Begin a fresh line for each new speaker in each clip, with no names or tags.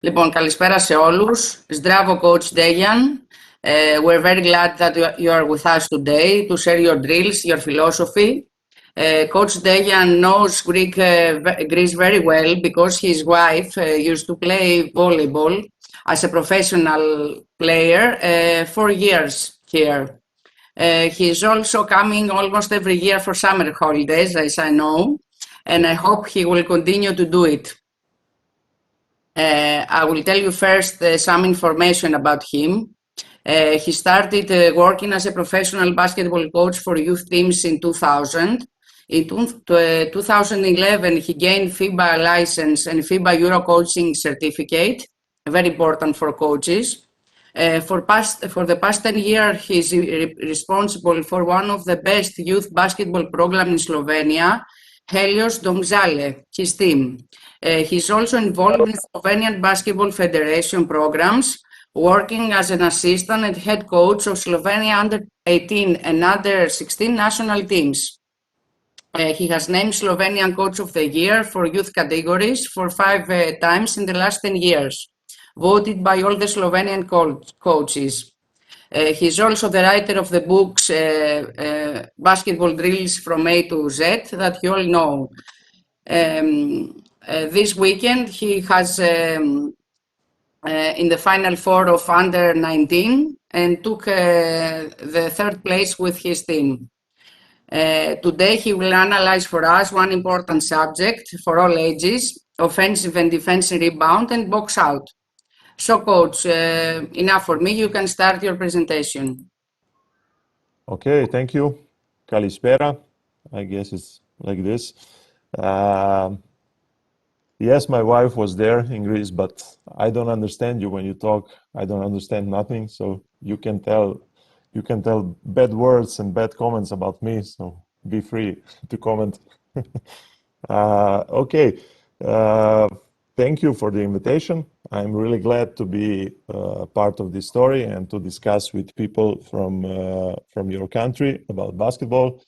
Λοιπόν, καλησπέρα σε όλους. Zdravko, Coach Dejan. We're very glad that you are with us today to share your drills, your philosophy. Coach Dejan knows Greece very well because his wife used to play volleyball as a professional player for years here. He is also coming almost every year for summer holidays, as I know, and I hope he will continue to do it. I will tell you first some information about him. He started working as a professional basketball coach for youth teams in 2000. In 2011, he gained FIBA license and FIBA Euro coaching certificate, very important for coaches. For the past 10 years, he is responsible for one of the best youth basketball programs in Slovenia, Helios Domžale, his team. He is also involved in Slovenian Basketball Federation programs, working as an assistant and head coach of Slovenia under 18 and under 16 national teams. He has named Slovenian Coach of the Year for youth categories for 5 times in the last 10 years, voted by all the Slovenian coaches. He is also the writer of the books Basketball Drills from A to Z that you all know. This weekend he has in the Final Four of Under 19 and took the third place with his team. Today he will analyze for us one important subject for all ages, offensive and defensive rebound and box out. So coach, enough for me, you can start your presentation.
Okay, thank you. Kalispera, I guess it's like this. Yes, my wife was there in Greece, but I don't understand you when you talk. I don't understand nothing, so you can tell bad words and bad comments about me, so be free to comment. Okay, thank you for the invitation. I'm really glad to be part of this story and to discuss with people from your country about basketball,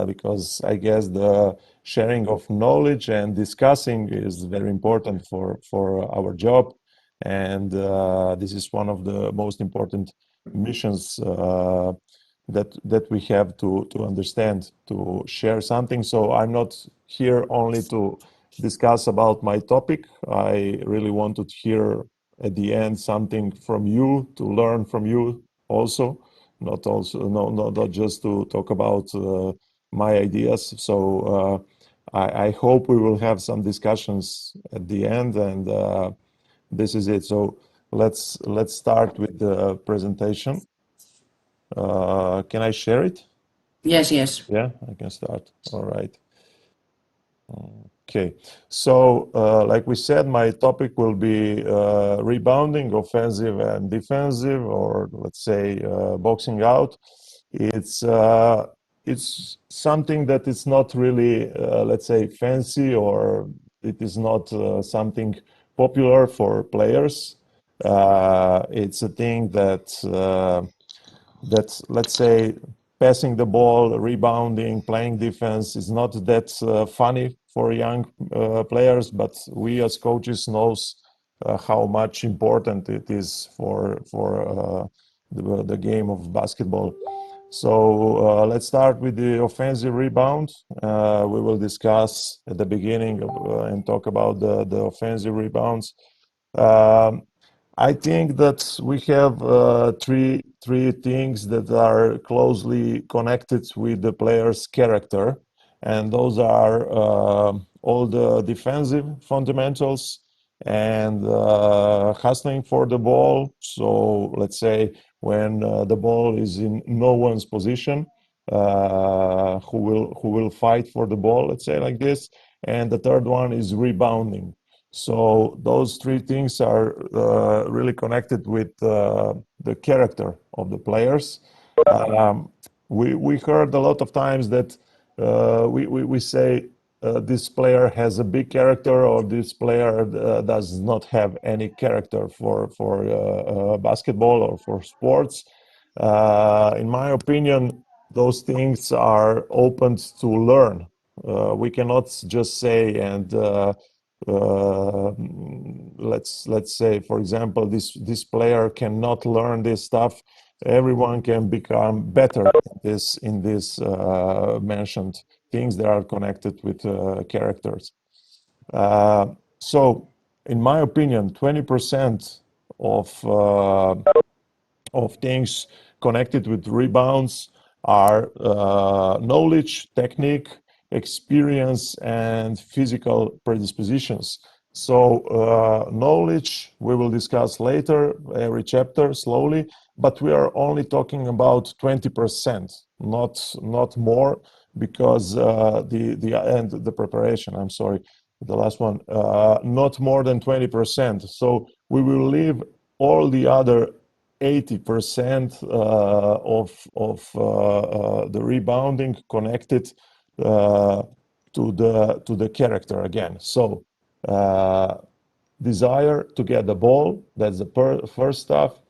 because I guess the sharing of knowledge and discussing is very important for our job, and this is one of the most important missions that we have to understand, to share something. So I'm not here only to discuss about my topic. I really want to hear at the end something from you, to learn from you also, not just to talk about my ideas. So I hope we will have some discussions at the end, and this is it. So let's start with the presentation. Can I share it?
Yes.
Yeah, I can start. All right. Okay, so like we said, my topic will be rebounding, offensive and defensive, or let's say boxing out. It's something that is not really, let's say, fancy, or it is not something popular for players. It's a thing that let's say, passing the ball, rebounding, playing defense is not that funny for young players, but we as coaches knows how much important it is for the game of basketball. So let's start with the offensive rebound. We will discuss at the beginning and talk about the offensive rebounds. I think that we have three things that are closely connected with the player's character, and those are all the defensive fundamentals and hustling for the ball. So let's say when the ball is in no one's position, who will fight for the ball, let's say like this. And the third one is rebounding. So those three things are really connected with the character of the players. We heard a lot of times that we say this player has a big character, or this player does not have any character for basketball or for sports. In my opinion, those things are open to learn. We cannot just say and let's say, for example, this player cannot learn this stuff. Everyone can become better in this mentioned things that are connected with characters. So, in my opinion, 20% of things connected with rebounds are knowledge, technique, experience, and physical predispositions. So knowledge we will discuss later, every chapter slowly, but we are only talking about 20%, not more, because the preparation, I'm sorry, the last one, not more than 20%. So we will leave all the other 80% of the rebounding connected to the character again. So desire to get the ball, that's the first stuff.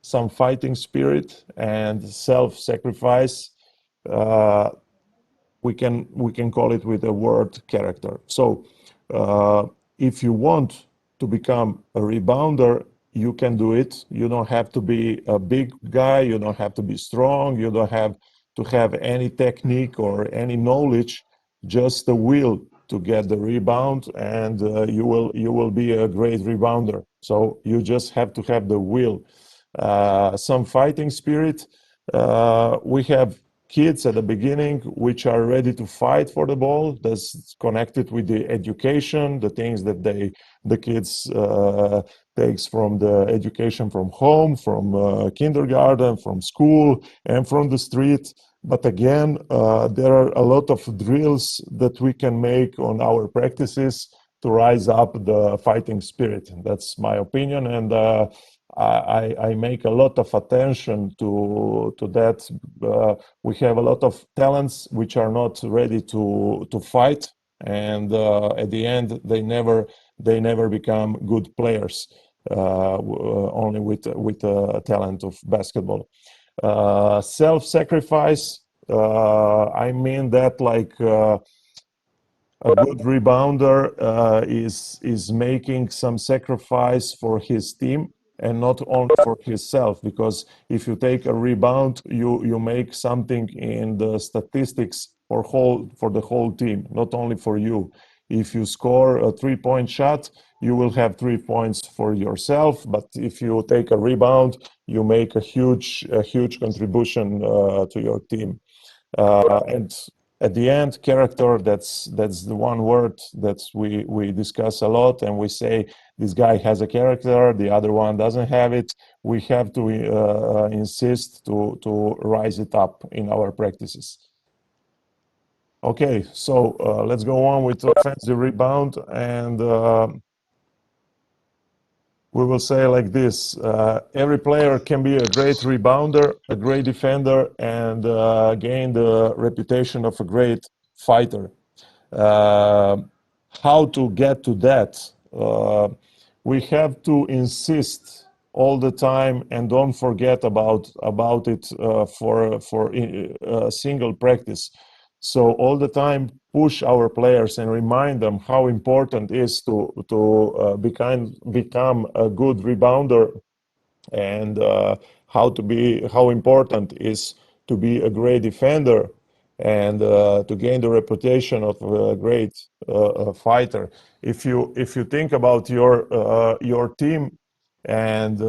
Some fighting spirit and self-sacrifice. We can call it with the word character. So if you want to become a rebounder, you can do it. You don't have to be a big guy. You don't have to be strong. You don't have to have any technique or any knowledge, just the will to get the rebound, and you will be a great rebounder. So you just have to have the will. Some fighting spirit. We have kids at the beginning which are ready to fight for the ball. That's connected with the education, the things that the kids takes from the education from home, from kindergarten, from school, and from the street. But again, there are a lot of drills that we can make on our practices to rise up the fighting spirit. That's my opinion, and I make a lot of attention to that. We have a lot of talents which are not ready to fight, and at the end they never become good players. Only with talent of basketball. Self-sacrifice. I mean that like a good rebounder is making some sacrifice for his team and not only for himself, because if you take a rebound, you make something in the statistics for the whole team, not only for you. If you score a 3-point shot, you will have 3 points for yourself, but if you take a rebound, you make a huge contribution to your team. And at the end, character, that's the one word that we discuss a lot, and we say this guy has a character, the other one doesn't have it. We have to insist to rise it up in our practices. Okay, so let's go on with offensive rebound, and we will say like this: every player can be a great rebounder, a great defender, and gain the reputation of a great fighter. How to get to that? We have to insist all the time and don't forget about it for a single practice. So all the time push our players and remind them how important it is to become a good rebounder, and how important is to be a great defender, and to gain the reputation of a great fighter. If you think about your team, and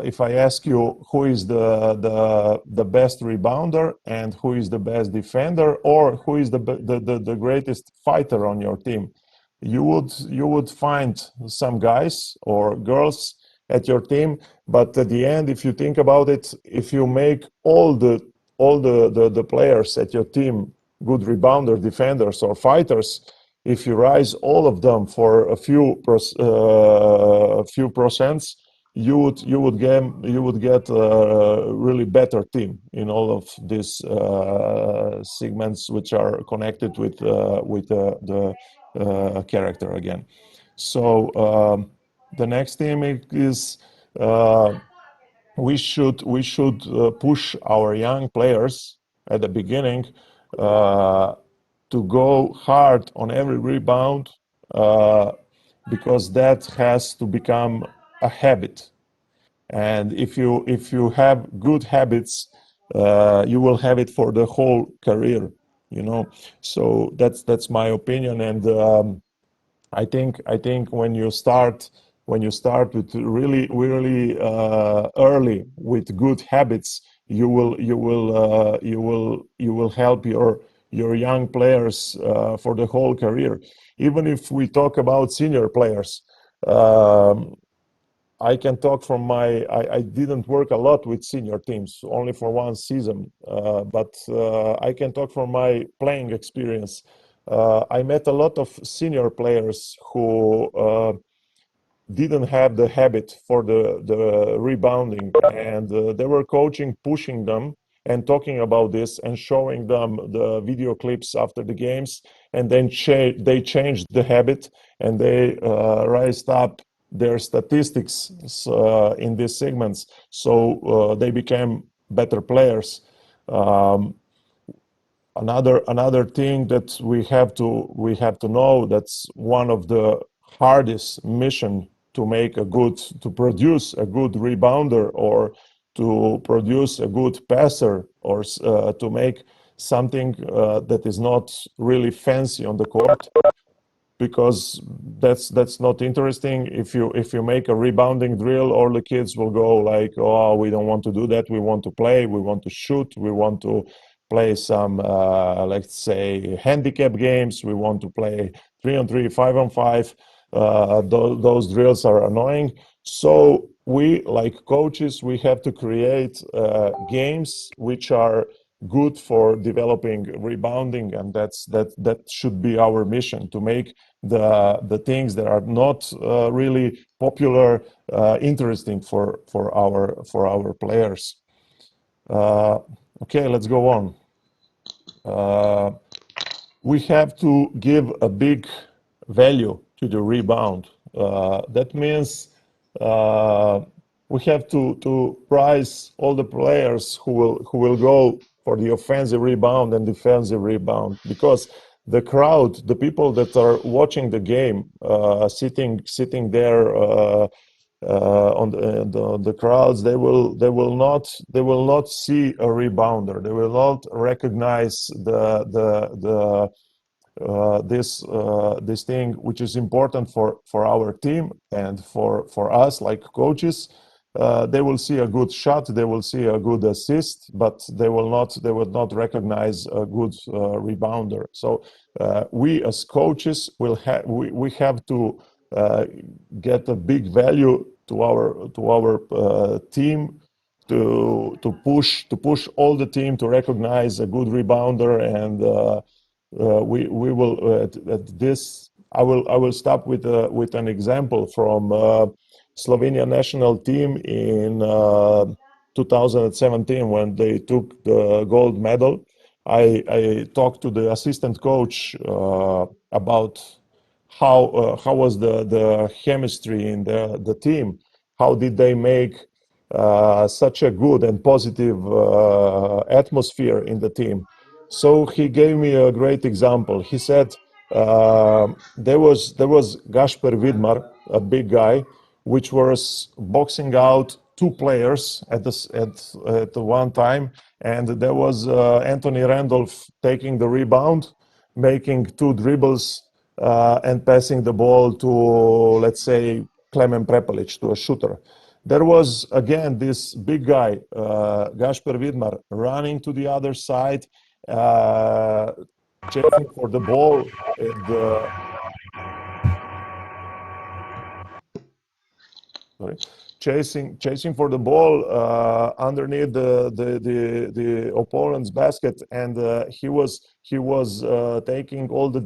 if I ask you who is the best rebounder and who is the best defender, or who is the greatest fighter on your team, you would find some guys or girls at your team. But at the end, if you think about it, if you make all the players at your team good rebounder, defenders, or fighters, if you rise all of them for a few percents, you would get a really better team in all of these segments which are connected with the character again. So the next thing is we should push our young players at the beginning to go hard on every rebound because that has to become a habit. And if you have good habits, you will have it for the whole career, you know. So that's my opinion. And I think when you start with really early with good habits, you will help your young players for the whole career. Even if we talk about senior players, I can talk from I didn't work a lot with senior teams, only for one season, but I can talk from my playing experience. I met a lot of senior players who didn't have the habit for the rebounding, and they were coaching, pushing them and talking about this and showing them the video clips after the games, and then they changed the habit and they raised up their statistics in these segments, so they became better players. Another thing that we have to know, that's one of the hardest mission to produce a good rebounder, or to produce a good passer, or to make something that is not really fancy on the court, because that's not interesting. If you make a rebounding drill, all the kids will go like, oh, we don't want to do that, we want to play, we want to shoot, we want to play some let's say handicap games, we want to play 3-on-3, 5-on-5. Those drills are annoying. So we, like coaches, we have to create games which are good for developing rebounding, and that should be our mission, to make the things that are not really popular interesting for our players. Okay, let's go on. We have to give a big value to the rebound. That means we have to prize all the players who will go for the offensive rebound and defensive rebound, because the crowd, the people that are watching the game, sitting there on the crowds, they will not see a rebounder. They will not recognize this thing which is important for our team and for us like coaches. They will see a good shot, they will see a good assist, but they will not recognize a good rebounder. So we as coaches we have to get a big value to our team, to push all the team to recognize a good rebounder. And we will at this. I will stop with an example from Slovenia national team in 2017, when they took the gold medal. I talked to the assistant coach about how was the chemistry in the team, how did they make such a good and positive atmosphere in the team. So he gave me a great example. He said there was Gasper Vidmar, a big guy, which was boxing out two players at one time, and there was Anthony Randolph taking the rebound, making two dribbles, and passing the ball to, let's say, Klemen Prepelic, to a shooter. There was again this big guy, Gasper Vidmar, running to the other side, chasing for the ball. Chasing for the ball underneath the opponent's basket, and he was taking all the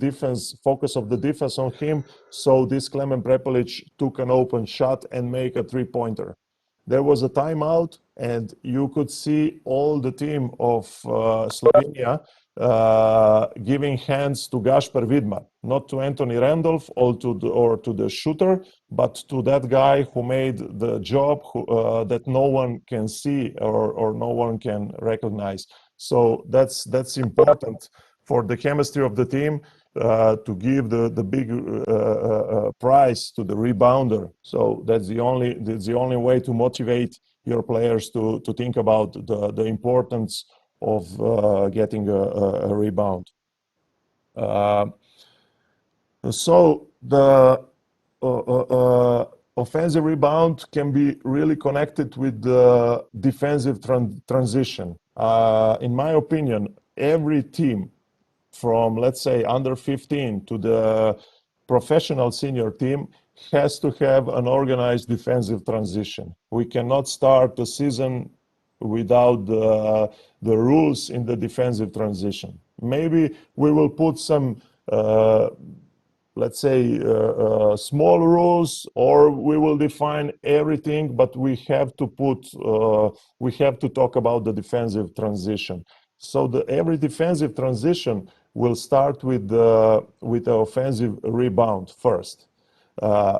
focus of the defense on him. So this Klemen Prepelic took an open shot and make a 3-pointer. There was a timeout, and you could see all the team of Slovenia giving hands to Gasper Vidmar, not to Anthony Randolph or to the shooter, but to that guy who made the job that no one can see or no one can recognize. So that's important for the chemistry of the team. to give the big prize to the rebounder. So that's the only way to motivate your players to think about the importance of getting a rebound. So the offensive rebound can be really connected with the defensive transition. In my opinion, every team from, let's say, under 15 to the professional senior team has to have an organized defensive transition. We cannot start the season without the rules in the defensive transition. Maybe we will put some let's say, small rules, or we will define everything, but we have to talk about the defensive transition. So every defensive transition will start with the offensive rebound first.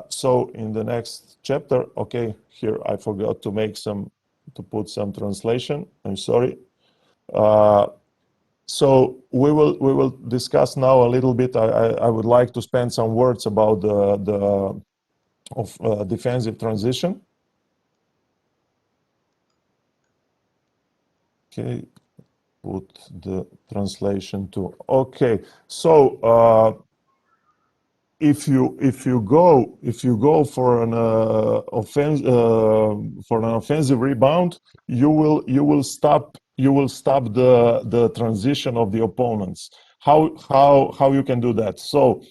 So in the next chapter, okay, here I forgot to put some translation. I'm sorry. So we will discuss now a little bit. I would like to spend some words about the defensive transition. Okay, put the translation to. Okay, so if you go for an offensive rebound, you will stop the transition of the opponents. How you can do that? So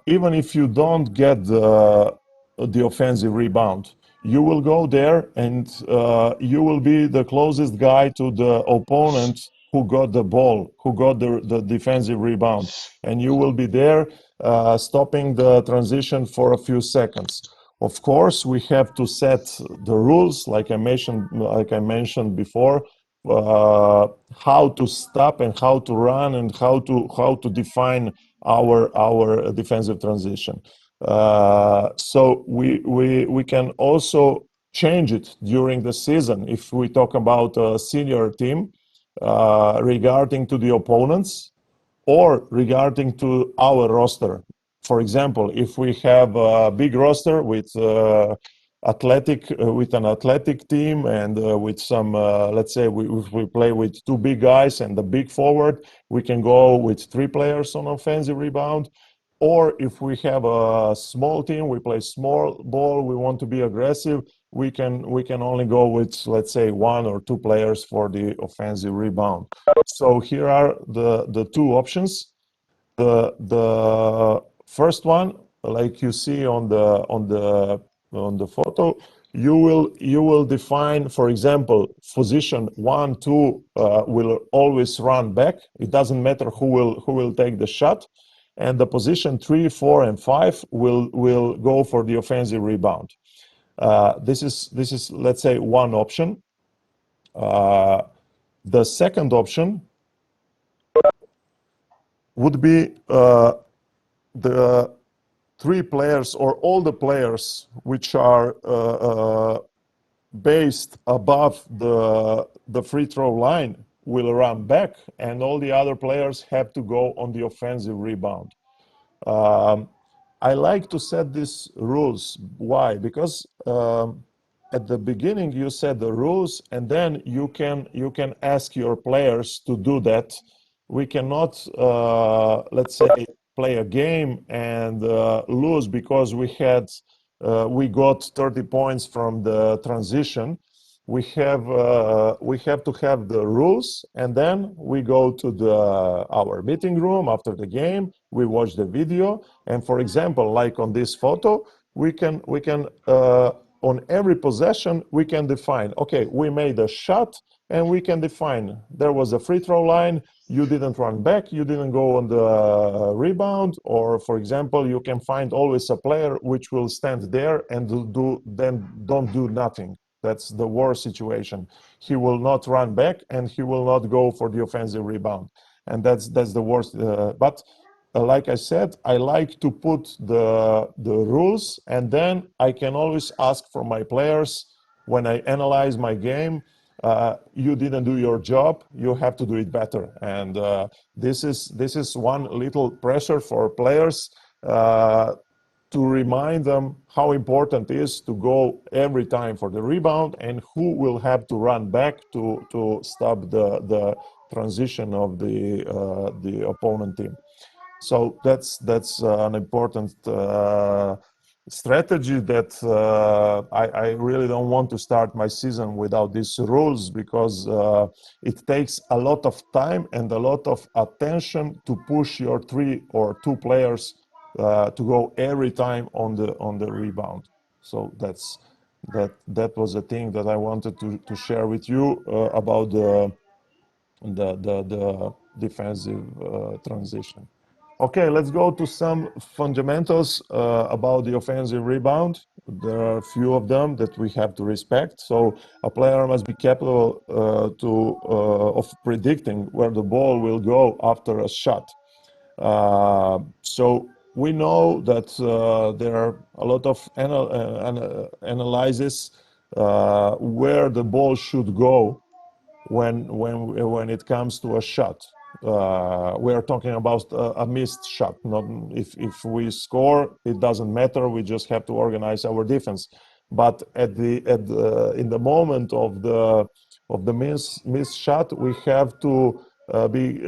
even if you don't get the offensive rebound, you will go there and you will be the closest guy to the opponent who got the ball, who got the defensive rebound, and you will be there stopping the transition for a few seconds. Of course, we have to set the rules, like I mentioned before, how to stop and how to run and how to define our defensive transition. So we can also change it during the season if we talk about a senior team regarding to the opponents or regarding to our roster. For example, if we have a big roster with an athletic team and with some, let's say, if we play with two big guys and the big forward, we can go with 3 players on offensive rebound. Or if we have a small team, we play small ball, we want to be aggressive, we can only go with, let's say, 1 or 2 players for the offensive rebound. So here are the 2 options. The first one, like you see on the photo, you will define, for example, position 1, 2 will always run back. It doesn't matter who will take the shot, and the position 3, 4, and 5 will go for the offensive rebound. This is, let's say, one option. The second option would be the 3 players or all the players which are based above the free throw line will run back, and all the other players have to go on the offensive rebound. I like to set these rules. Why? Because at the beginning you set the rules, and then you can ask your players to do that. We cannot, let's say, play a game and lose because we got 30 points from the transition. We have to have the rules, and then we go to our meeting room after the game. We watch the video, and for example, like on this photo, we can on every possession we can define. Okay, we made a shot, and we can define there was a free throw line. You didn't run back. You didn't go on the rebound, or for example, you can find always a player which will stand there and don't do nothing. That's the worst situation. He will not run back and he will not go for the offensive rebound. And that's the worst. But like I said, I like to put the rules, and then I can always ask from my players when I analyze my game, you didn't do your job, you have to do it better. And this is one little pressure for players, to remind them how important it is to go every time for the rebound, and who will have to run back to stop the transition of the opponent team. So that's an important strategy that I really don't want to start my season without these rules, because it takes a lot of time and a lot of attention to push your 3 or 2 players to go every time on the rebound. So that was a thing that I wanted to share with you about the defensive transition. Okay, let's go to some fundamentals about the offensive rebound. There are a few of them that we have to respect. So a player must be capable of predicting where the ball will go after a shot. So we know that there are a lot of analysis where the ball should go when it comes to a shot. We are talking about a missed shot. Not if we score, it doesn't matter. We just have to organize our defense. But in the moment of the missed shot, we have to be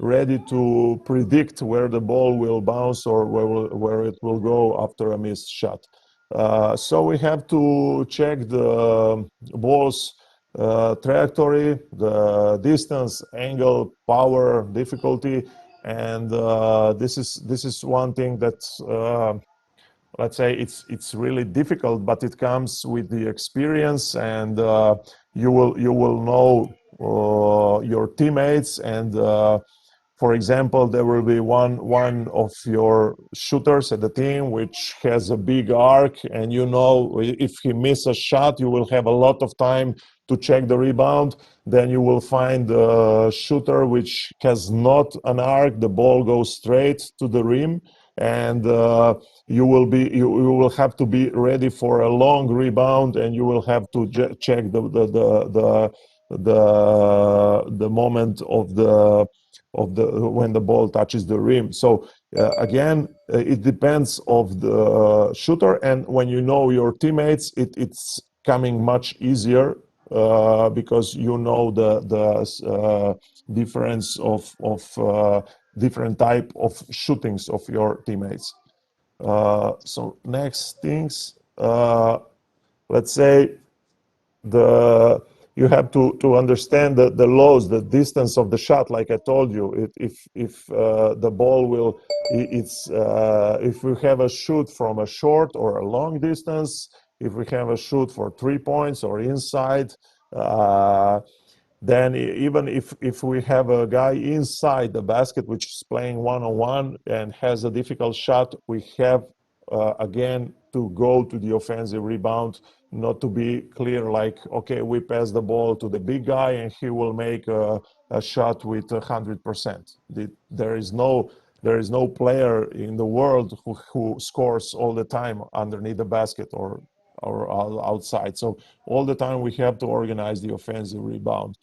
ready to predict where the ball will bounce or where it will go after a missed shot. So we have to check the ball's trajectory, the distance, angle, power, difficulty, and this is one thing that let's say it's really difficult, but it comes with the experience, and you will know your teammates, and for example, there will be one of your shooters at the team which has a big arc, and you know if he misses a shot, you will have a lot of time to check the rebound. Then you will find a shooter which has not an arc, the ball goes straight to the rim, and you will have to be ready for a long rebound, and you will have to check the moment of when the ball touches the rim. So again, it depends of the shooter, and when you know your teammates, it's coming much easier because you know the difference of different type of shootings of your teammates. So next things, let's say you have to understand the lows, the distance of the shot. Like I told you, if the ball will, if we have a shoot from a short or a long distance, if we have a shoot for 3 points or inside, then even if we have a guy inside the basket which is playing one-on-one and has a difficult shot, we have again to go to the offensive rebound, not to be clear like, okay, we pass the ball to the big guy and he will make a shot with 100%. There is no player in the world who scores all the time underneath the basket or outside. So all the time we have to organize the offensive rebound.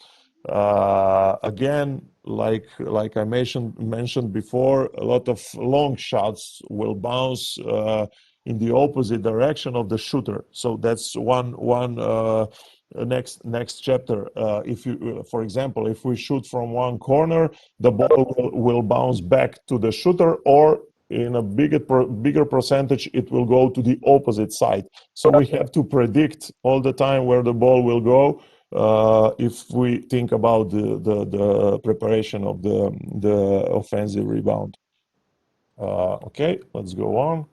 Again, like I mentioned before, a lot of long shots will bounce in the opposite direction of the shooter. So that's one next chapter. If you, for example, if we shoot from one corner, the ball will bounce back to the shooter, or in a bigger percentage, it will go to the opposite side. So we have to predict all the time where the ball will go if we think about the preparation of the offensive rebound. Okay, let's go on.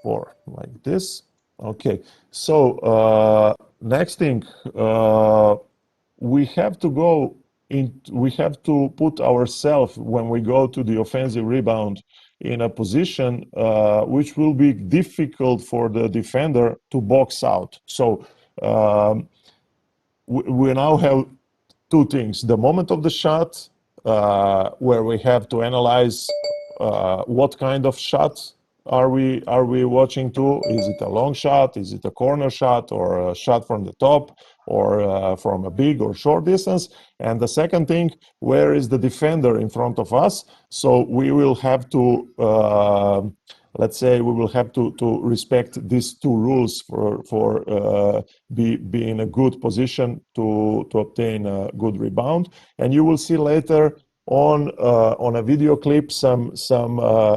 4 like this. Okay, so next thing, we have to put ourselves, when we go to the offensive rebound, in a position which will be difficult for the defender to box out. So we now have 2 things: the moment of the shot, where we have to analyze what kind of shot are we watching to? Is it a long shot? Is it a corner shot, or a shot from the top, or from a big or short distance? And the second thing, where is the defender in front of us? So we will have to, let's say, we will have to respect these two rules for be in a good position to obtain a good rebound. And you will see later on a video clip some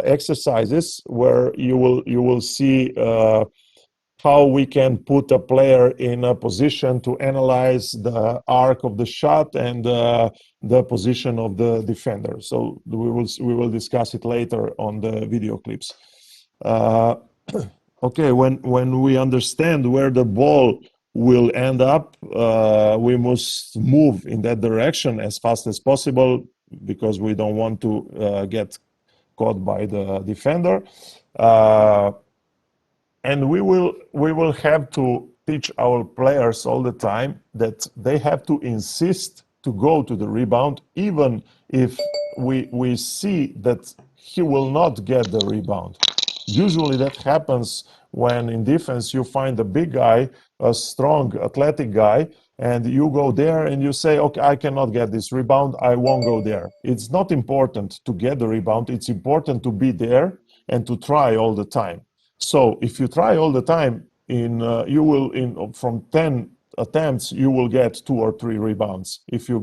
exercises where you will see how we can put a player in a position to analyze the arc of the shot and the position of the defender. So we will discuss it later on the video clips. Okay, when we understand where the ball will end up, we must move in that direction as fast as possible, because we don't want to get caught by the defender. And we will have to teach our players all the time that they have to insist to go to the rebound, even if we see that he will not get the rebound. Usually that happens when in defense you find a big guy, a strong athletic guy, and you go there and you say, okay, I cannot get this rebound, I won't go there. It's not important to get the rebound, it's important to be there and to try all the time. So if you try all the time, you will from 10 attempts you will get 2 or 3 rebounds if you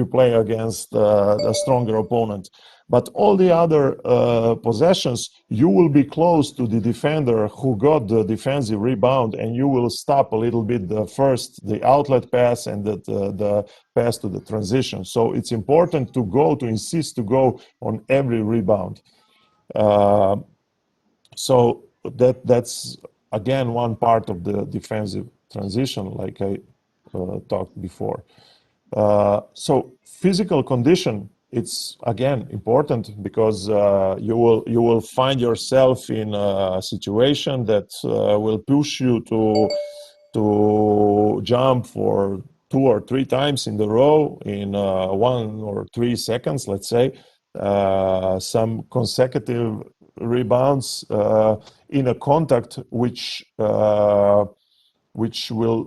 play against a stronger opponent. But all the other possessions, you will be close to the defender who got the defensive rebound, and you will stop a little bit the outlet pass and the pass to the transition. So it's important to insist to go on every rebound. So that's again one part of the defensive transition, like I talked before. So physical condition, it's again important, because you will find yourself in a situation that will push you to jump for 2 or 3 times in the row in 1 or 3 seconds, let's say, some consecutive rebounds in a contact which will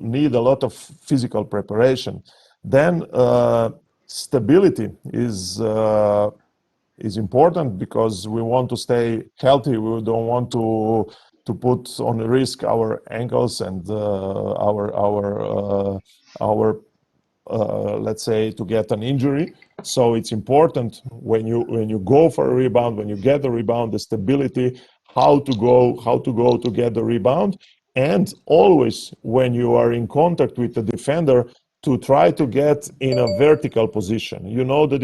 need a lot of physical preparation. Then stability is important, because we want to stay healthy. We don't want to put on risk our ankles and our let's say, to get an injury. So it's important when you go for a rebound, when you get the rebound, the stability, how to go to get the rebound, and always when you are in contact with the defender, to try to get in a vertical position. You know the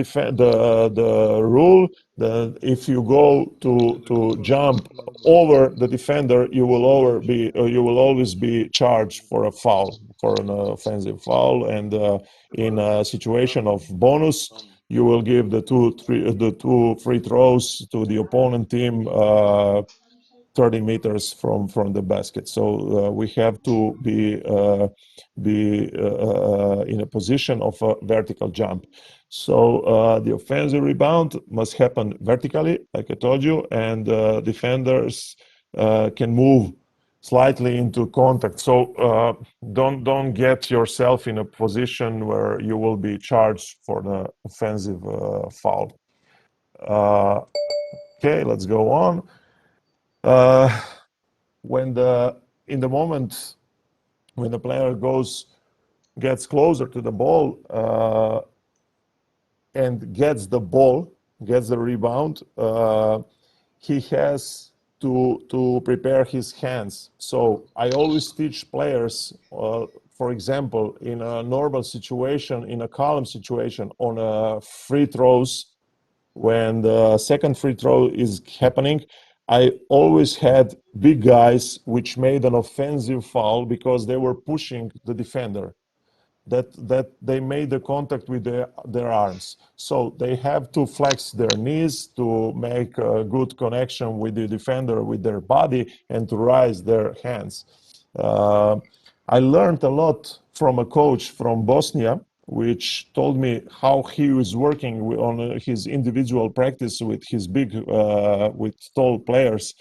rule that if you go to jump over the defender, you will always be charged for a foul, for an offensive foul, and in a situation of bonus, you will give the two free throws to the opponent team 30 meters from the basket. So we have to be in a position of a vertical jump. So the offensive rebound must happen vertically, like I told you, and defenders can move slightly into contact. So don't get yourself in a position where you will be charged for the offensive foul. Okay, let's go on. In the moment when the player gets closer to the ball and gets the rebound, he has to prepare his hands. So I always teach players, for example, in a normal situation, in a column situation, on free throws, when the second free throw is happening, I always had big guys which made an offensive foul because they were pushing the defender, that they made the contact with their arms. So they have to flex their knees to make a good connection with the defender with their body and to raise their hands. I learned a lot from a coach from Bosnia which told me how he was working on his individual practice with his with tall players.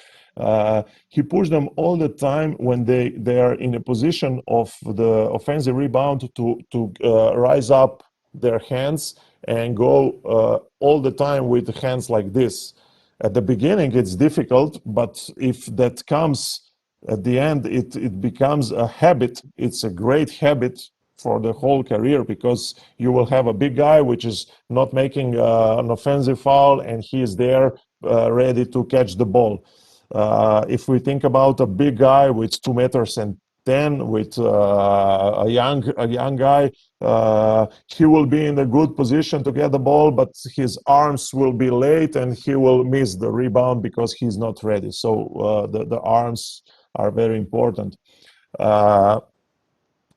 He pushed them all the time when they are in a position of the offensive rebound to rise up their hands and go all the time with the hands like this. At the beginning, it's difficult, but if that comes at the end, it becomes a habit. It's a great habit for the whole career, because you will have a big guy which is not making an offensive foul, and he is there ready to catch the ball. If we think about a big guy with 2 meters and 10, with a young guy, he will be in a good position to get the ball, but his arms will be late and he will miss the rebound because he's not ready. So the arms are very important.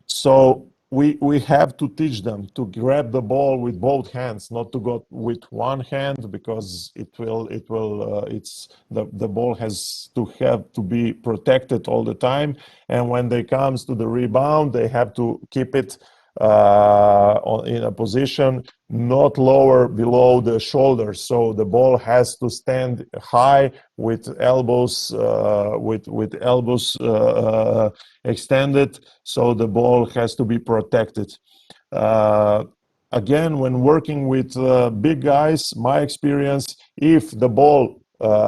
So we have to teach them to grab the ball with both hands, not to go with one hand, because the ball has to be protected all the time. And when they comes to the rebound, they have to keep it in a position not lower below the shoulders. So the ball has to stand high with elbows extended. So the ball has to be protected. Again, when working with big guys, my experience, if the ball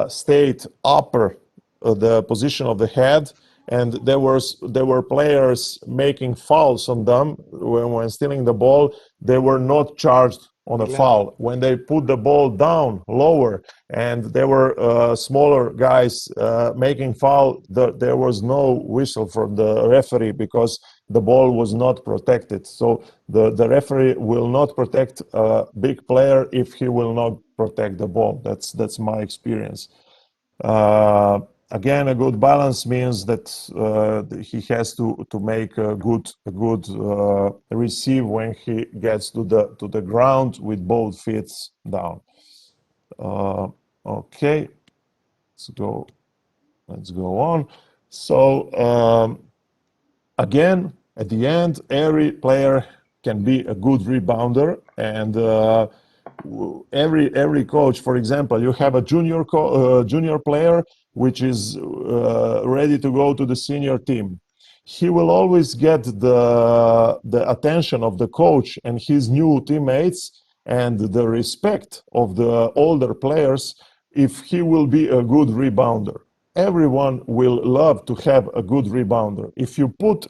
stayed upper the position of the head, and there were players making fouls on them when stealing the ball, they were not charged on a foul. When they put the ball down lower and there were smaller guys making foul, there was no whistle from the referee, because the ball was not protected. So the referee will not protect a big player if he will not protect the ball. That's my experience. Again, a good balance means that he has to make a good receive when he gets to the ground with both feet down. Okay, let's go on. So again, at the end, every player can be a good rebounder, and every coach, for example, you have a junior player which is ready to go to the senior team. He will always get the attention of the coach and his new teammates and the respect of the older players if he will be a good rebounder. Everyone will love to have a good rebounder. If you put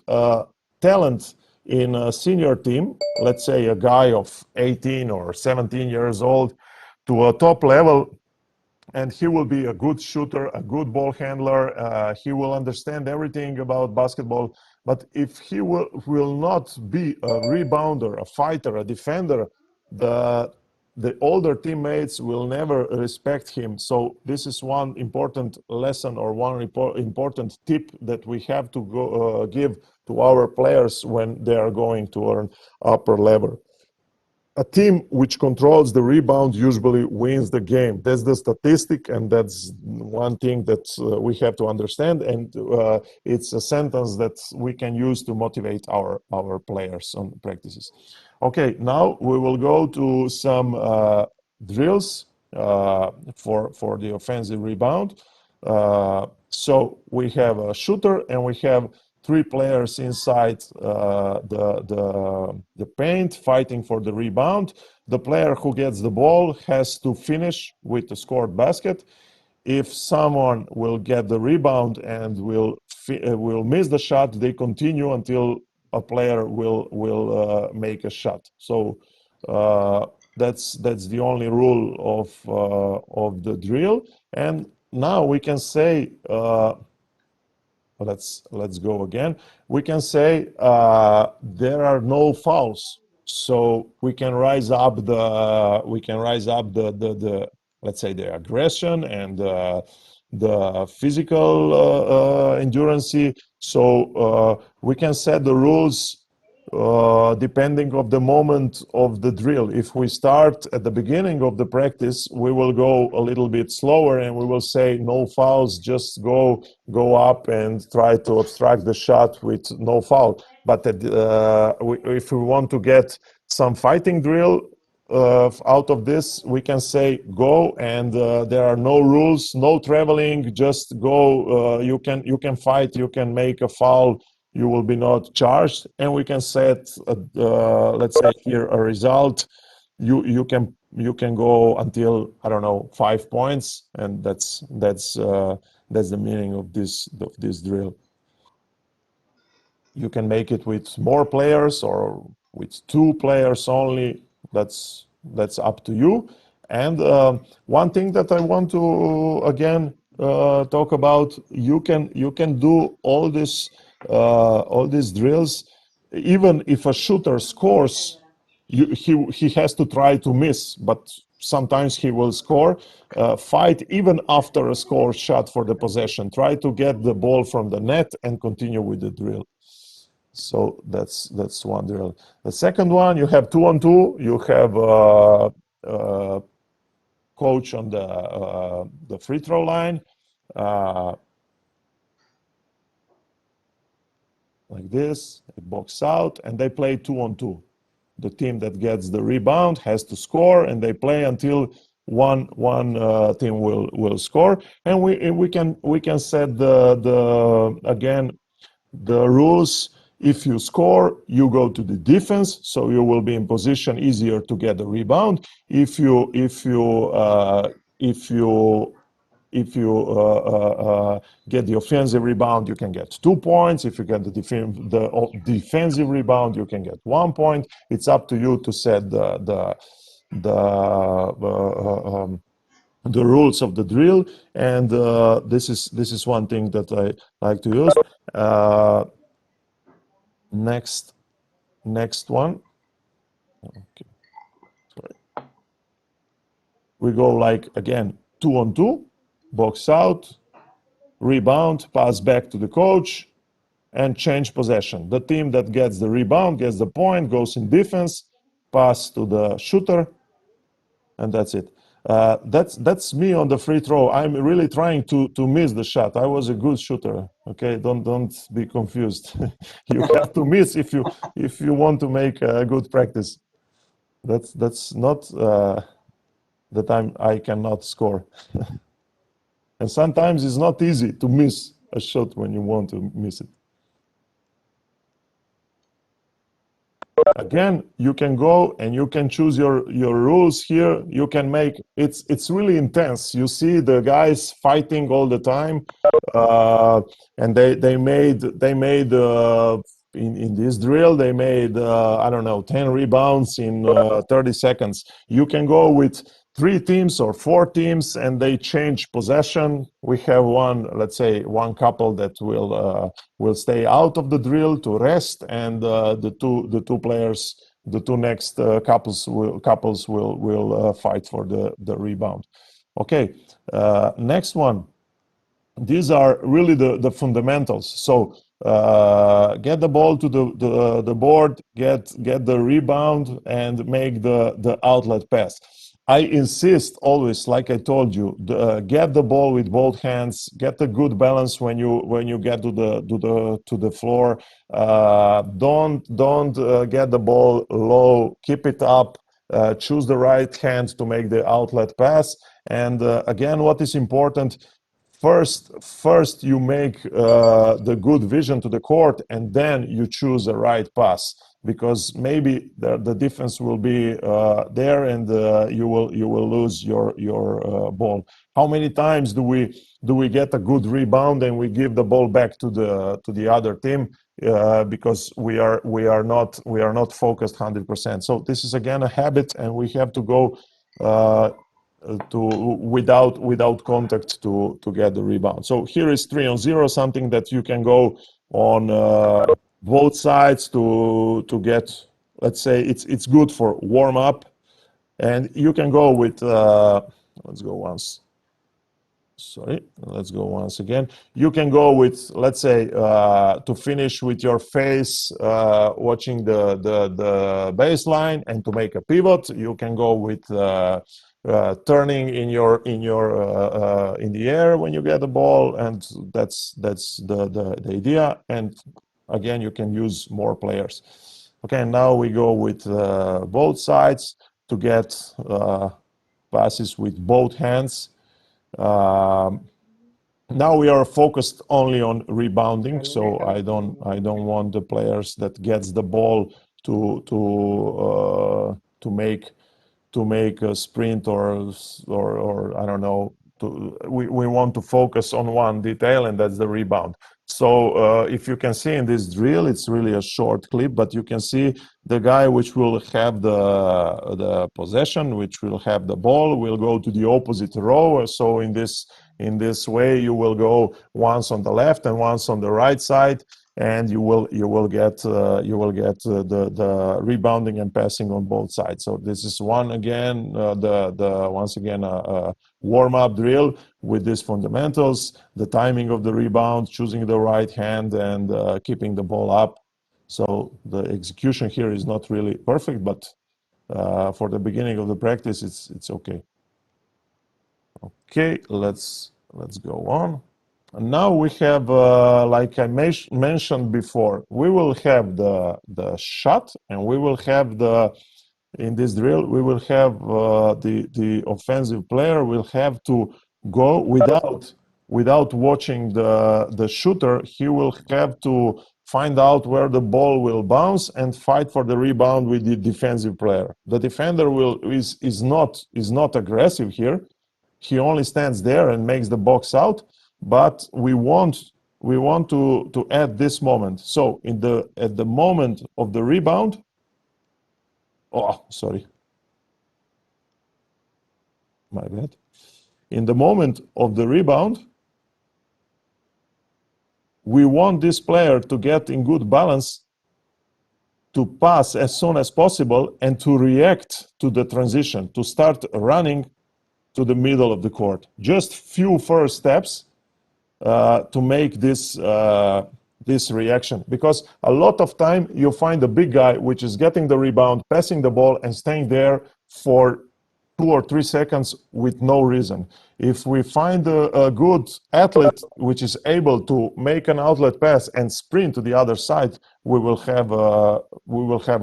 talent in a senior team, let's say a guy of 18 or 17 years old, to a top level, and he will be a good shooter, a good ball handler, he will understand everything about basketball. But if he will not be a rebounder, a fighter, a defender, the older teammates will never respect him. So this is one important lesson, or one important tip that we have to give to our players when they are going to an upper level. A team which controls the rebound usually wins the game. That's the statistic, and that's one thing that we have to understand. And it's a sentence that we can use to motivate our players on practices. Okay, now we will go to some drills for the offensive rebound. So we have a shooter, and we have 3 players inside the paint fighting for the rebound. The player who gets the ball has to finish with the scored basket. If someone will get the rebound and will miss the shot, they continue until a player will make a shot. So that's the only rule of the drill. And now we can say, let's go again. We can say there are no fouls, so we can rise up the let's say the aggression and the physical endurance. So we can set the rules depending of the moment of the drill. If we start at the beginning of the practice, we will go a little bit slower and we will say no fouls, just go up and try to obstruct the shot with no foul. But if we want to get some fighting drill out of this. We can say go, and there are no rules, no traveling, just go. You can fight, you can make a foul, you will be not charged, and we can set let's say here a result. You can go until, I don't know, 5 points, and that's the meaning of this drill. You can make it with more players or with 2 players only. That's up to you. And one thing that I want to again talk about, you can do all these drills, even if a shooter scores. He has to try to miss, but sometimes he will score. Fight even after a score shot for the possession. Try to get the ball from the net and continue with the drill. So that's one drill. The second one, you have 2-on-2. You have coach on the free throw line, like this, box out, and they play 2-on-2. The team that gets the rebound has to score, and they play until one team will score. And we can set the rules. If you score, you go to the defense, so you will be in position easier to get the rebound. If you get the offensive rebound, you can get 2 points. If you get the defensive rebound, you can get 1 point. It's up to you to set the rules of the drill, and this is one thing that I like to use. Next one. Okay, sorry. We go like again 2-on-2, box out, rebound, pass back to the coach, and change possession. The team that gets the rebound gets the point, goes in defense, pass to the shooter, and that's it. That's me on the free throw. I'm really trying to miss the shot. I was a good shooter. Okay, don't be confused. You have to miss if you want to make a good practice. That's not that I cannot score. And sometimes it's not easy to miss a shot when you want to miss it. Again, you can go and you can choose your rules here. You can make it's really intense. You see the guys fighting all the time, and they made in this drill they made I don't know, 10 rebounds in 30 seconds. You can go with 3 teams or 4 teams, and they change possession. We have let's say one couple that will stay out of the drill to rest, and the two players, the 2 next couples will fight for the rebound. Okay, next one. These are really the fundamentals. So get the ball to the board, get the rebound, and make the outlet pass. I insist always, like I told you, get the ball with both hands. Get a good balance when you get to the floor. Don't get the ball low. Keep it up. Choose the right hand to make the outlet pass. And again, what is important? First you make the good vision to the court, and then you choose the right pass, because maybe the defense will be there, and you will lose your ball. How many times do we get a good rebound and we give the ball back to the other team because we are not focused 100%. So this is again a habit, and we have to go without contact to get the rebound. So here is 3-on-0, something that you can go on both sides to get, let's say it's good for warm up, and you can go with let's go once again. You can go with, let's say, to finish with your face watching the baseline, and to make a pivot you can go with turning in the air when you get the ball, and that's the idea. And again, you can use more players. Okay, now we go with both sides to get passes with both hands. Now we are focused only on rebounding, so I don't want the players that gets the ball to make a sprint or I don't know. We want to focus on one detail, and that's the rebound. So if you can see in this drill, it's really a short clip, but you can see the guy which will have the possession, which will have the ball, will go to the opposite row. So in this way, you will go once on the left and once on the right side, and you will get the rebounding and passing on both sides. So this is once again a warm-up drill with these fundamentals, the timing of the rebound, choosing the right hand, and keeping the ball up. So the execution here is not really perfect, but for the beginning of the practice, it's okay. Okay, let's go on. And now we have, like I mentioned before, we will have the shot, and we will have in this drill, we will have the offensive player will have to go without watching the shooter. He will have to find out where the ball will bounce and fight for the rebound with the defensive player. The defender is not aggressive here. He only stands there and makes the box out, but we want to add this moment. So at the moment of the rebound, oh, sorry. My bad. In the moment of the rebound, we want this player to get in good balance, to pass as soon as possible, and to react to the transition, to start running to the middle of the court. Just few first steps to make this reaction, because a lot of time you find a big guy which is getting the rebound, passing the ball, and staying there for 2 or 3 seconds with no reason. If we find a good athlete which is able to make an outlet pass and sprint to the other side, we will have a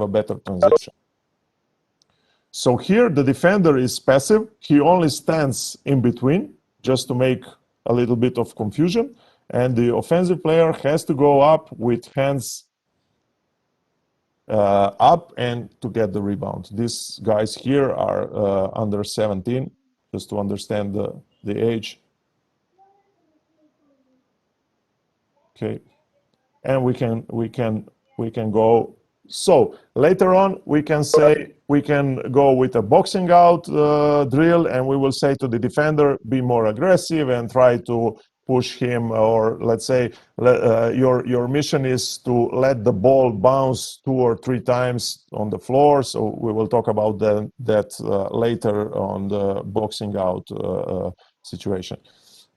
better transition. So here the defender is passive. He only stands in between just to make a little bit of confusion, and the offensive player has to go up with hands up and to get the rebound. These guys here are under 17, just to understand the age. Okay, and we can go. So later on, we can go with a boxing out drill, and we will say to the defender, be more aggressive and try to push him, or let's say your mission is to let the ball bounce 2 or 3 times on the floor. So we will talk about that later on the boxing out situation.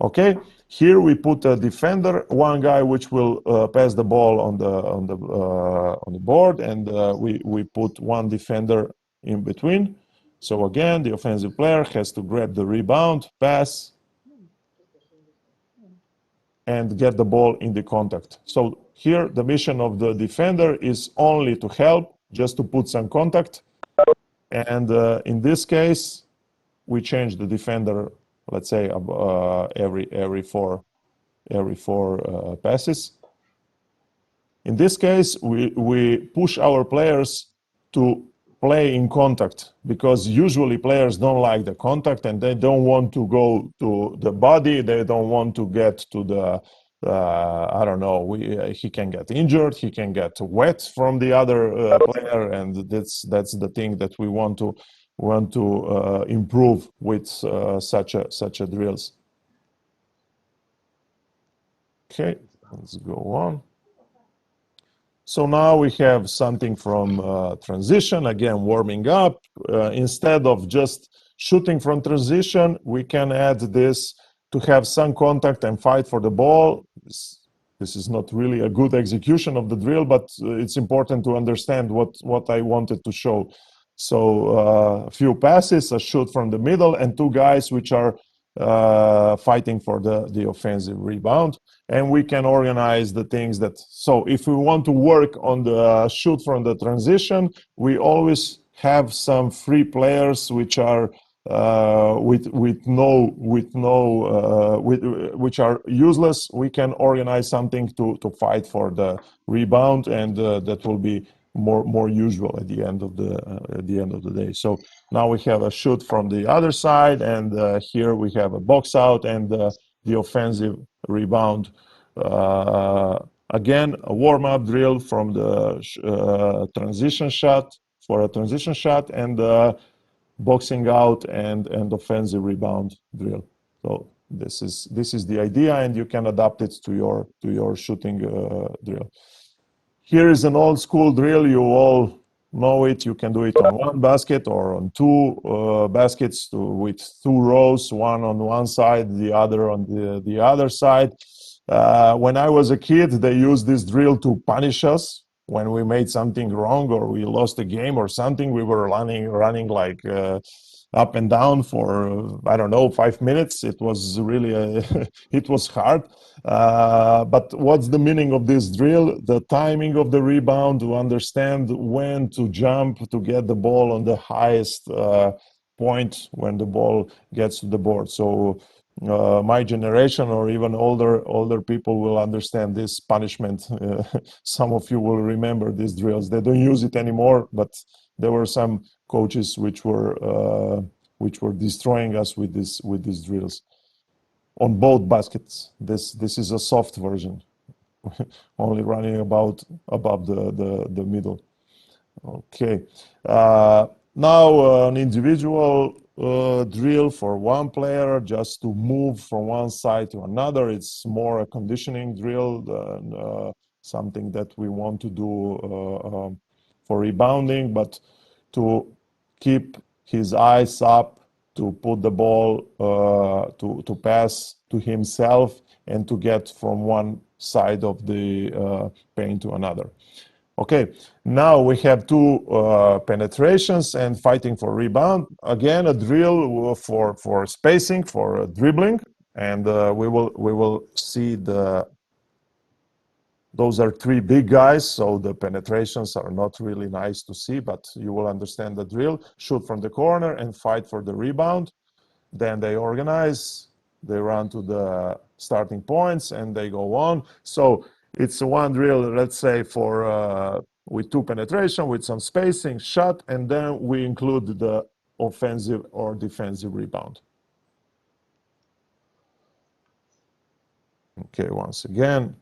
Okay, here we put a defender, one guy which will pass the ball on the board, and we put one defender in between. So again, the offensive player has to grab the rebound, pass, and get the ball in the contact. So here the mission of the defender is only to help, just to put some contact. And in this case, we change the defender, let's say every four passes. In this case, we push our players to play in contact, because usually players don't like the contact and they don't want to go to the body. They don't want to get to the, I don't know, he can get injured, he can get wet from the other player, and that's the thing that we want to improve with such a drills. Okay, let's go on. So now we have something from transition, again, warming up. Instead of just shooting from transition, we can add this to have some contact and fight for the ball. This is not really a good execution of the drill, but it's important to understand what I wanted to show. So a few passes, a shoot from the middle, and 2 guys which are fighting for the offensive rebound. And we can organize the things that, so if we want to work on the shoot from the transition, we always have some free players which are which are useless. We can organize something to fight for the rebound, and that will be more usual at the end of the day. So now we have a shoot from the other side, and here we have a box out and the offensive rebound. Again, a warm-up drill from the transition shot, for a transition shot, and boxing out and offensive rebound drill. So this is the idea, and you can adapt it to your shooting drill. Here is an old school drill. You all know it. You can do it on one basket or on two baskets with two rows, one on one side, the other on the other side. When I was a kid, they used this drill to punish us. When we made something wrong or we lost a game or something, we were running like up and down for, I don't know, 5 minutes. It was really, it was hard. But what's the meaning of this drill? The timing of the rebound, to understand when to jump to get the ball on the highest point when the ball gets to the board. So my generation or even older people will understand this punishment. Some of you will remember these drills. They don't use it anymore, but there were some coaches which were destroying us with these drills on both baskets. This is a soft version, only running above the middle. Okay. Now an individual drill for one player just to move from one side to another. It's more a conditioning drill than something that we want to do for rebounding, but to keep his eyes up, to put the ball to pass to himself and to get from one side of the paint to another. Okay, now we have two penetrations and fighting for rebound. Again, a drill for spacing, for dribbling, and we will see those are three big guys, so the penetrations are not really nice to see, but you will understand the drill. Shoot from the corner and fight for the rebound. Then they organize, they run to the starting points, and they go on. So it's one drill, let's say, for with two penetration, with some spacing, shot, and then we include the offensive or defensive rebound. Okay, once again.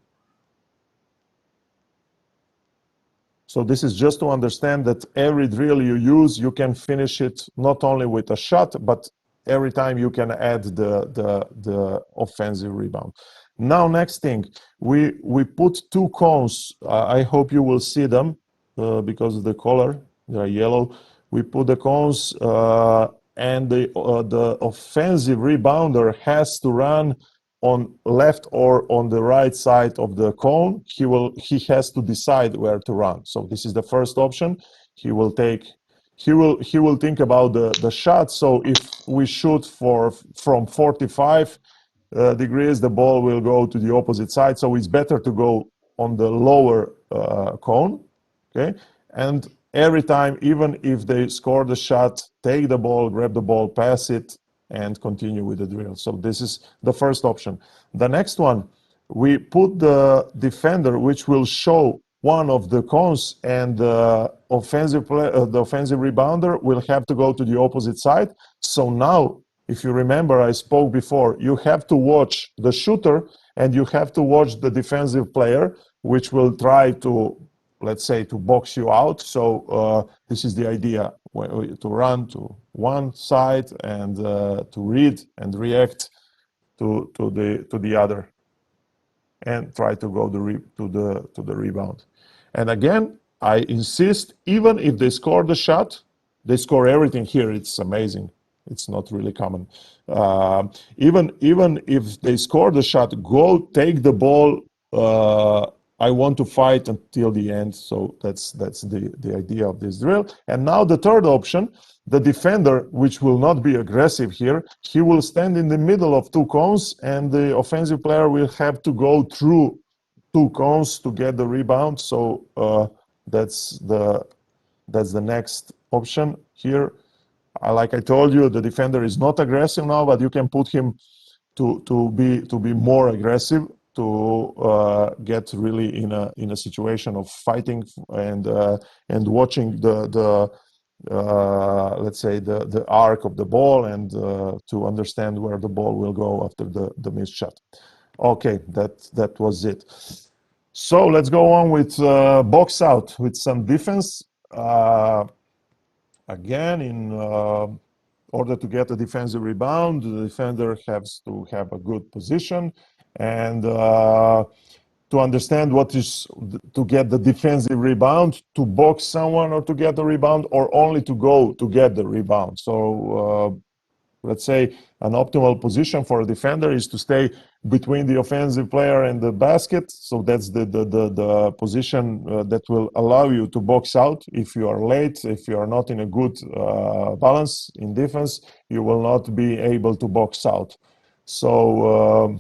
So this is just to understand that every drill you use, you can finish it not only with a shot, but every time you can add the offensive rebound. Now, next thing, we put two cones. I hope you will see them because of the color, they're yellow. We put the cones and the offensive rebounder has to run on left or on the right side of the cone. He has to decide where to run. So this is the first option. He will think about the shot. So if we shoot from 45 degrees, the ball will go to the opposite side. So it's better to go on the lower cone. Okay, and every time, even if they score the shot, take the ball, grab the ball, pass it, and continue with the drill. So this is the first option. The next one, we put the defender, which will show one of the cones, and the offensive rebounder will have to go to the opposite side. So now, if you remember, I spoke before, you have to watch the shooter and you have to watch the defensive player, which will try to, let's say, to box you out. So this is the idea, to run to one side and to read and react to the other, and try to go to the rebound. And again, I insist, even if they score the shot, they score everything here. It's amazing. It's not really common. Even if they score the shot, go take the ball. I want to fight until the end. So that's the idea of this drill. And now the third option, the defender, which will not be aggressive here, he will stand in the middle of two cones, and the offensive player will have to go through two cones to get the rebound. So that's the next option here. Like I told you, the defender is not aggressive now, but you can put him to be more aggressive, to get really in a situation of fighting and watching the let's say the arc of the ball, and to understand where the ball will go after the missed shot. Okay, that was it. So let's go on with box out with some defense. Again, in order to get a defensive rebound, the defender has to have a good position, and to understand what is to get the defensive rebound, to box someone or to get the rebound, or only to go to get the rebound. So let's say an optimal position for a defender is to stay between the offensive player and the basket. So that's the position that will allow you to box out. If you are late, if you are not in a good balance in defense, you will not be able to box out. So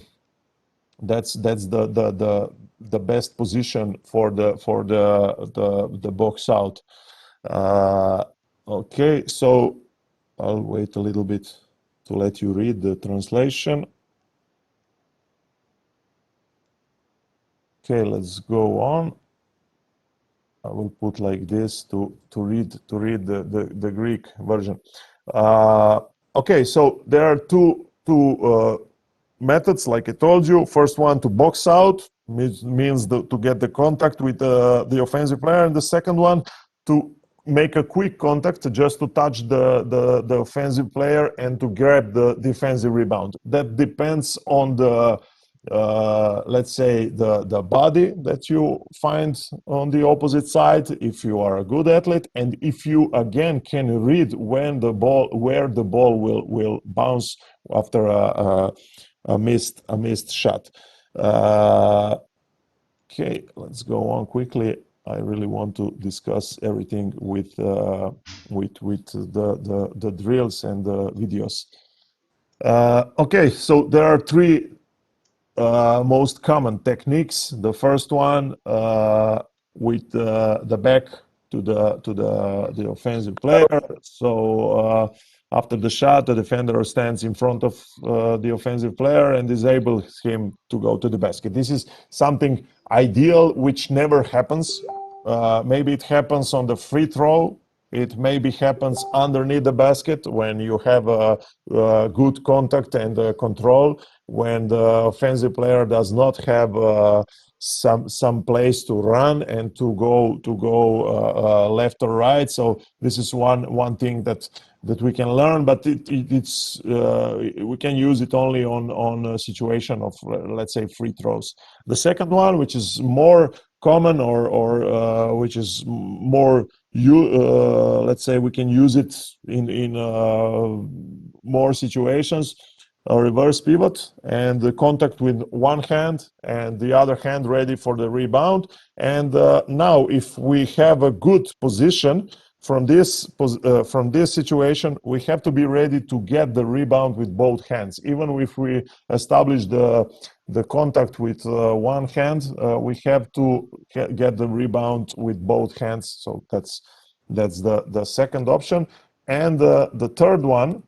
that's the best position for the box out. Okay, so I'll wait a little bit to let you read the translation. Okay, let's go on. I will put like this to read the Greek version. Okay, so there are two methods, like I told you. First one, to box out, means to get the contact with the offensive player, and the second one, to make a quick contact, just to touch the offensive player and to grab the defensive rebound. That depends on the let's say the body that you find on the opposite side, if you are a good athlete, and if you again can read where the ball will bounce after a missed shot. Okay, let's go on quickly. I really want to discuss everything with the drills and the videos. Okay, so there are three most common techniques. The first one with the back to the offensive player. So after the shot, the defender stands in front of the offensive player and disables him to go to the basket. This is something ideal, which never happens. Maybe it happens on the free throw. It maybe happens underneath the basket when you have a good contact and control, when the offensive player does not have some place to run and to go left or right. So this is one thing that we can learn, but it's we can use it only on a situation of, let's say, free throws. The second one, which is more common, or which is more let's say we can use it in more situations, a reverse pivot, and the contact with one hand and the other hand ready for the rebound. And now if we have a good position from this situation, we have to be ready to get the rebound with both hands. Even if we establish the contact with one hand, we have to get the rebound with both hands. So that's the second option. And the third one,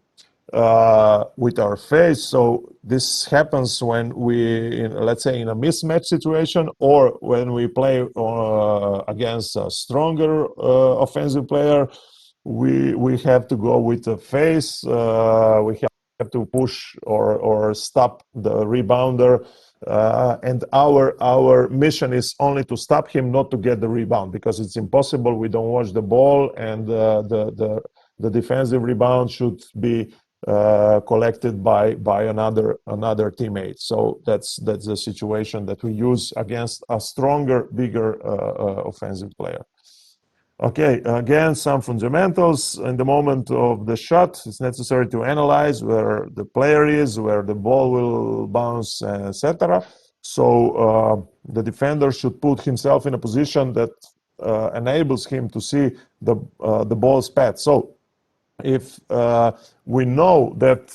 with our face. So this happens when we, let's say, in a mismatch situation, or when we play against a stronger offensive player. We have to go with the face. We have to push or stop the rebounder, and our mission is only to stop him, not to get the rebound, because it's impossible. We don't watch the ball, and the defensive rebound should be collected by another teammate. So that's the situation that we use against a stronger, bigger offensive player. Okay, again, some fundamentals. In the moment of the shot, it's necessary to analyze where the player is, where the ball will bounce, etc. So the defender should put himself in a position that enables him to see the ball's path. So if we know that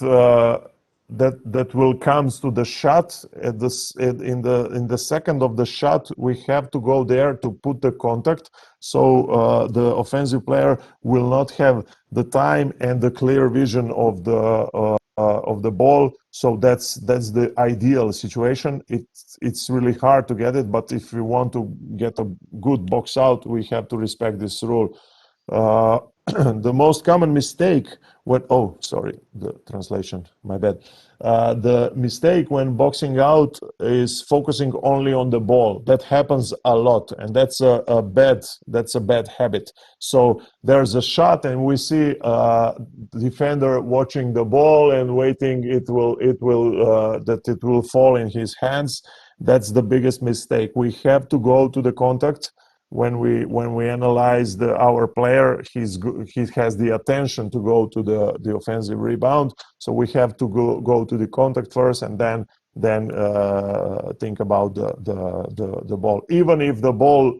that will comes to the shot at this in the second of the shot, we have to go there to put the contact, so the offensive player will not have the time and the clear vision of the ball. So that's the ideal situation. It's really hard to get it, but if we want to get a good box out, we have to respect this rule. The most common mistake when, oh, sorry, the translation, my bad. The mistake when boxing out is focusing only on the ball. That happens a lot, and that's a bad habit. So there's a shot, and we see defender watching the ball and waiting that it will fall in his hands. That's the biggest mistake. We have to go to the contact. When we analyze our player, he has the attention to go to the offensive rebound. So we have to go to the contact first, and then think about the ball. Even if the ball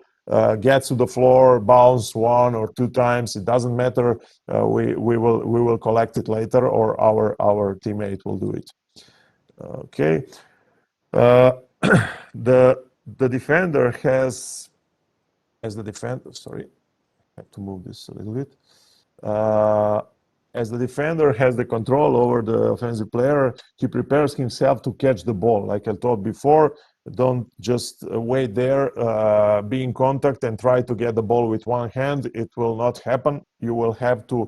gets to the floor, bounce 1 or 2 times, it doesn't matter. We will collect it later, or our teammate will do it. Okay. The defender has. As the defender, sorry, I have to move this a little bit. As the defender has the control over the offensive player, he prepares himself to catch the ball. Like I told before, don't just wait there, be in contact and try to get the ball with one hand. It will not happen. You will have to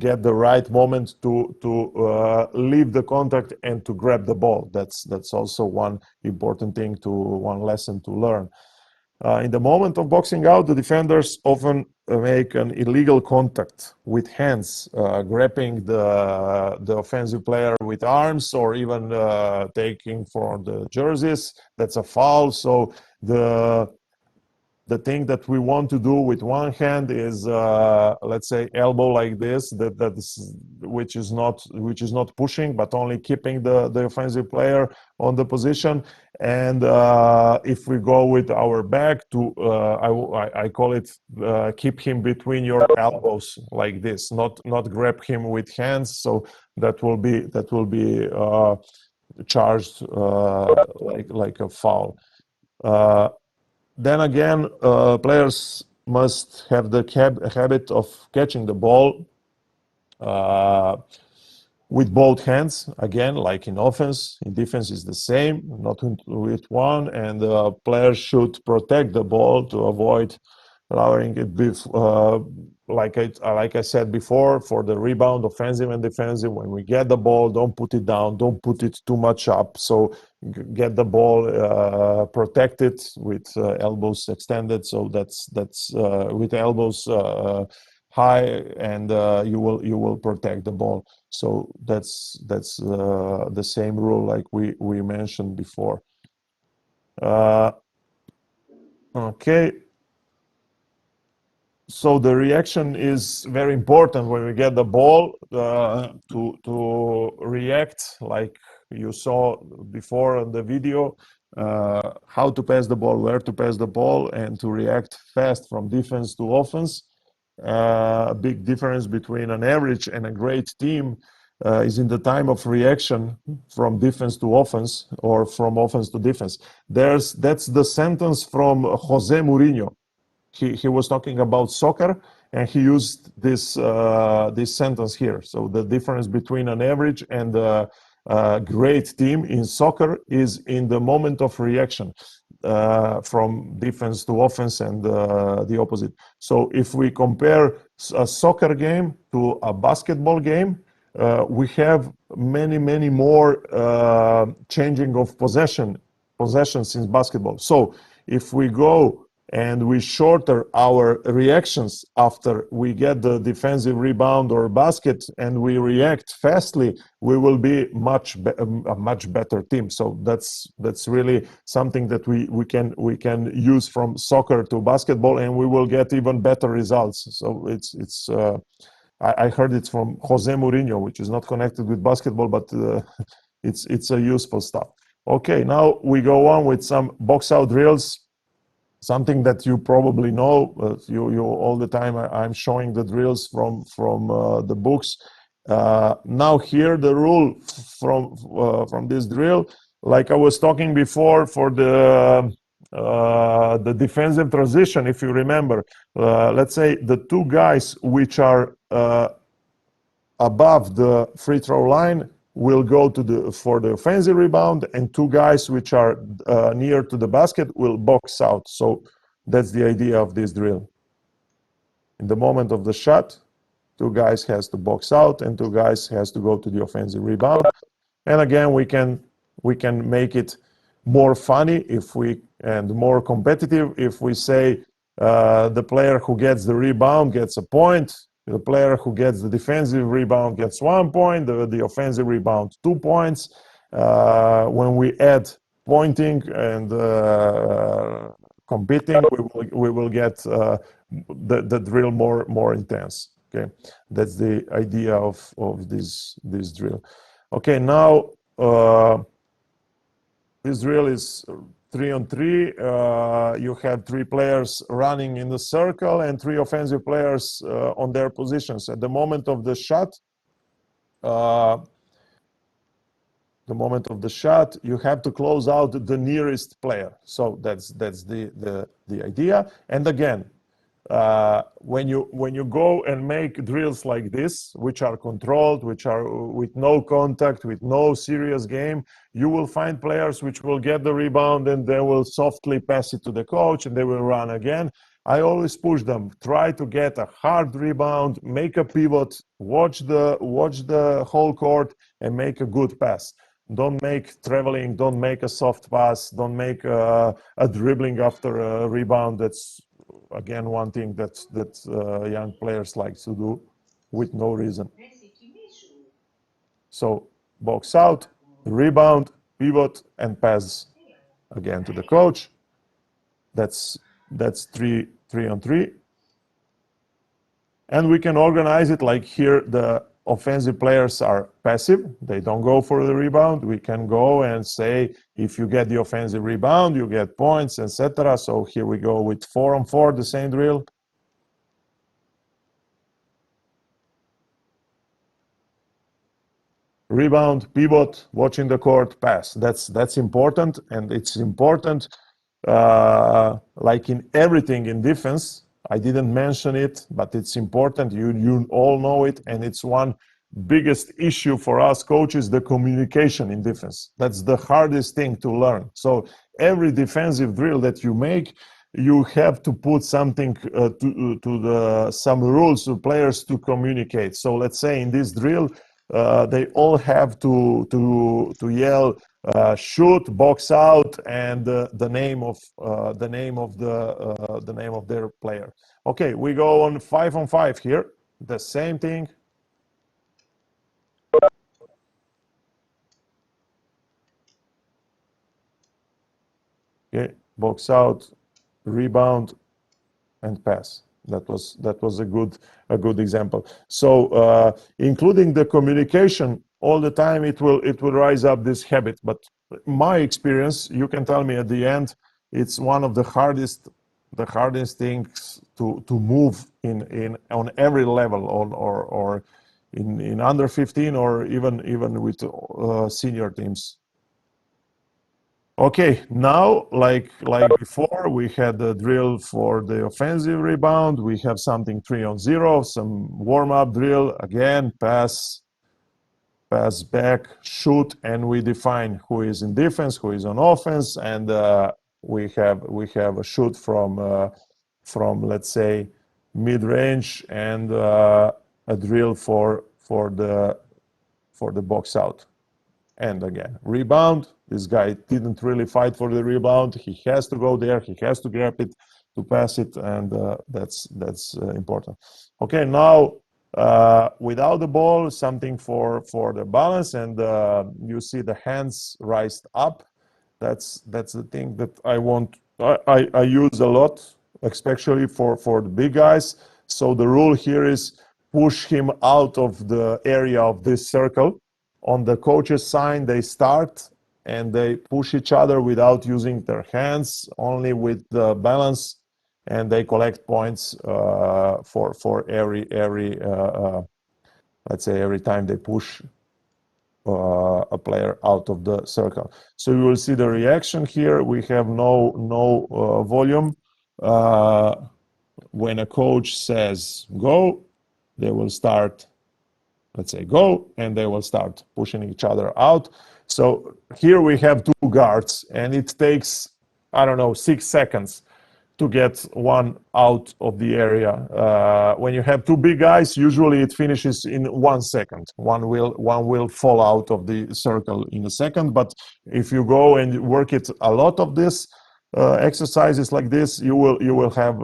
get the right moment to leave the contact and to grab the ball. That's also one important thing, one lesson to learn. In the moment of boxing out, the defenders often make an illegal contact with hands, grabbing the offensive player with arms, or even taking for the jerseys. That's a foul. So the thing that we want to do with one hand is, let's say, elbow like this, which is not pushing, but only keeping the offensive player on the position. And if we go with our back to, I call it, keep him between your elbows like this, not grab him with hands. So that will be charged like a foul. Then again, players must have the habit of catching the ball with both hands. Again, like in offense, in defense is the same, not with one. And players should protect the ball to avoid allowing it be, like I said before, for the rebound, offensive and defensive. When we get the ball, don't put it down, don't put it too much up. So get the ball protected with elbows extended. So that's with elbows high, and you will protect the ball. So that's the same rule like we mentioned before. Okay. So the reaction is very important when we get the ball, to react, like you saw before in the video, how to pass the ball, where to pass the ball, and to react fast from defense to offense. A big difference between an average and a great team is in the time of reaction from defense to offense, or from offense to defense. That's the sentence from Jose Mourinho. He was talking about soccer, and he used this sentence here. So the difference between an average and a great team in soccer is in the moment of reaction, from defense to offense, and the opposite. So if we compare a soccer game to a basketball game, we have many more changing of possessions in basketball. So if we go and we shorter our reactions after we get the defensive rebound or basket, and we react fastly, we will be a much better team. So that's really something that we can use from soccer to basketball, and we will get even better results. So I heard it's from Jose Mourinho, which is not connected with basketball, but it's a useful stuff. Okay, now we go on with some box out drills. something that you probably know. You all the time I'm showing the drills from the books. Now here the rule from this drill, like I was talking before for the defensive transition, if you remember, let's say the two guys which are above the free throw line will go for the offensive rebound, and two guys which are near to the basket will box out. So that's the idea of this drill. In the moment of the shot, two guys has to box out and two guys has to go to the offensive rebound. And again, we can make it more funny and more competitive if we say the player who gets the rebound gets a point, the player who gets the defensive rebound gets 1 point, the offensive rebound 2 points. When we add pointing and competing, we will get the drill more intense. Okay, that's the idea of this drill. Okay, now this drill is 3-on-3. You have 3 players running in the circle and 3 offensive players on their positions. At the moment of the shot, you have to close out the nearest player. So that's the idea. And again, when you go and make drills like this, which are controlled, which are with no contact, with no serious game, you will find players which will get the rebound and they will softly pass it to the coach and they will run again. I always push them, try to get a hard rebound, make a pivot, watch the whole court and make a good pass. Don't make traveling, don't make a soft pass, don't make a dribbling after a rebound. That's again one thing that young players like to do with no reason. So box out, rebound, pivot, and pass again to the coach. That's 3-on-3. And we can organize it like here. The offensive players are passive. They don't go for the rebound. We can go and say, if you get the offensive rebound, you get points, etc. So here we go with 4-on-4, the same drill. Rebound, pivot, watching the court, pass. That's important, and it's important like in everything in defense. I didn't mention it, but it's important. You all know it, and it's one biggest issue for us coaches, the communication in defense. That's the hardest thing to learn. So every defensive drill that you make, you have to put something some rules to players to communicate. So let's say in this drill, they all have to yell shoot, box out, and the name of their player. Okay, we go on 5-on-5 here. The same thing. Okay, box out, rebound, and pass. That was a good example. So including the communication all the time, it will rise up this habit. But my experience, you can tell me at the end, it's one of the hardest things to move on every level, or in under 15, or even with senior teams. Okay, now like before, we had the drill for the offensive rebound. We have something 3-on-0, some warm-up drill. Again, pass back, shoot, and we define who is in defense, who is on offense, and we have a shoot from let's say mid-range, and a drill for the box out. And again, rebound. This guy didn't really fight for the rebound. He has to go there. He has to grab it to pass it, and that's important. Okay, now without the ball, something for the balance, and you see the hands raised up. That's the thing that I use a lot, especially for the big guys. So the rule here is push him out of the area of this circle. On the coach's sign, they start and they push each other without using their hands, only with the balance, and they collect points for every let's say every time they push a player out of the circle. So you will see the reaction here. We have no volume. When a coach says go, they will start, let's say go, and they will start pushing each other out. So here we have two guards, and it takes, I don't know, 6 seconds to get one out of the area. When you have two big guys, usually it finishes in 1 second. One will fall out of the circle in a second. But if you go and work it a lot of this exercises like this, you will have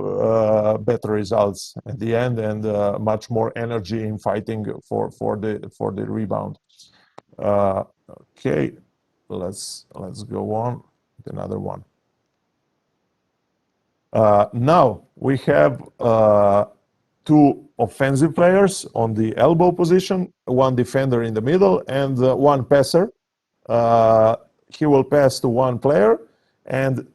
better results at the end, and much more energy in fighting for the rebound. Okay, let's go on with another one. Now we have two offensive players on the elbow position, one defender in the middle, and one passer. He will pass to one player, and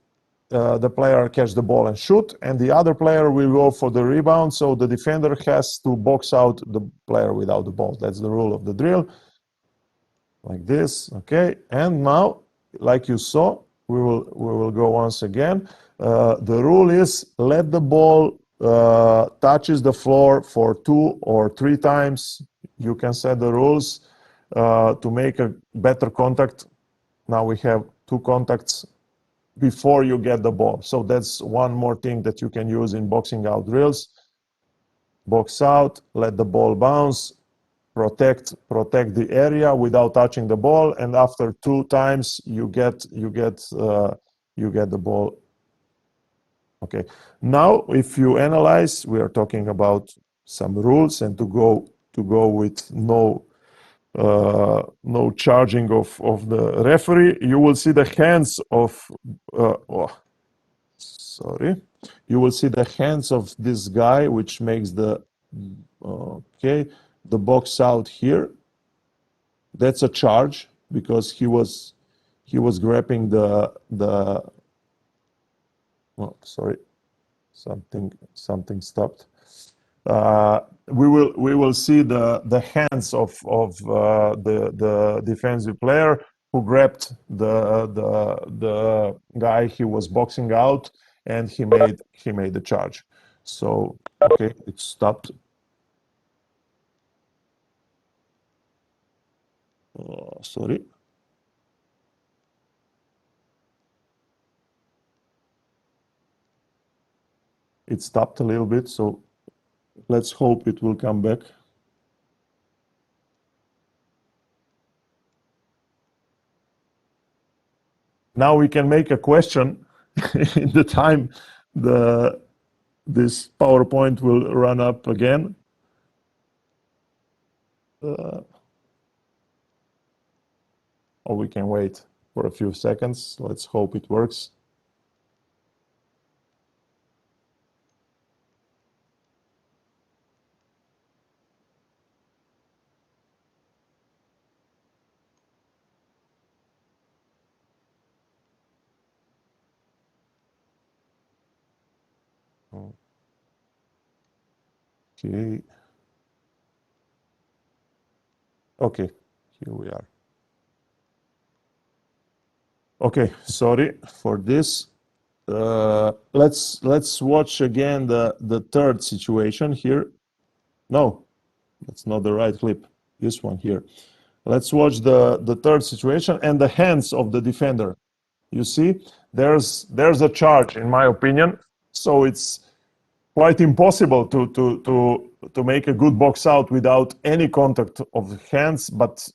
the player catch the ball and shoot, and the other player will go for the rebound, so the defender has to box out the player without the ball. That's the rule of the drill. Like this, okay? And now, like you saw, we will go once again. The rule is let the ball touches the floor for 2 or 3 times. You can set the rules to make a better contact. Now we have 2 contacts before you get the ball. So that's one more thing that you can use in boxing out drills. Box out, let the ball bounce, protect the area without touching the ball, and after 2 times you get the ball. Okay, now if you analyze, we are talking about some rules, and to go with no charging of the referee. You will see the hands of you will see the hands of this guy, which makes the the box out here. That's a charge because he was grabbing the sorry, something stopped. We will see the hands of the defensive player who grabbed the guy he was boxing out, and he made the charge. So okay, it stopped. Sorry. It stopped a little bit, so let's hope it will come back. Now we can make a question in the time this PowerPoint will run up again. Or we can wait for a few seconds. Let's hope it works. Okay. Okay, here we are. Okay, sorry for this. Let's watch again the third situation here. No, that's not the right clip. This one here. Let's watch the third situation and the hands of the defender. You see, there's a charge, in my opinion. So it's quite impossible to make a good box out without any contact of the hands. But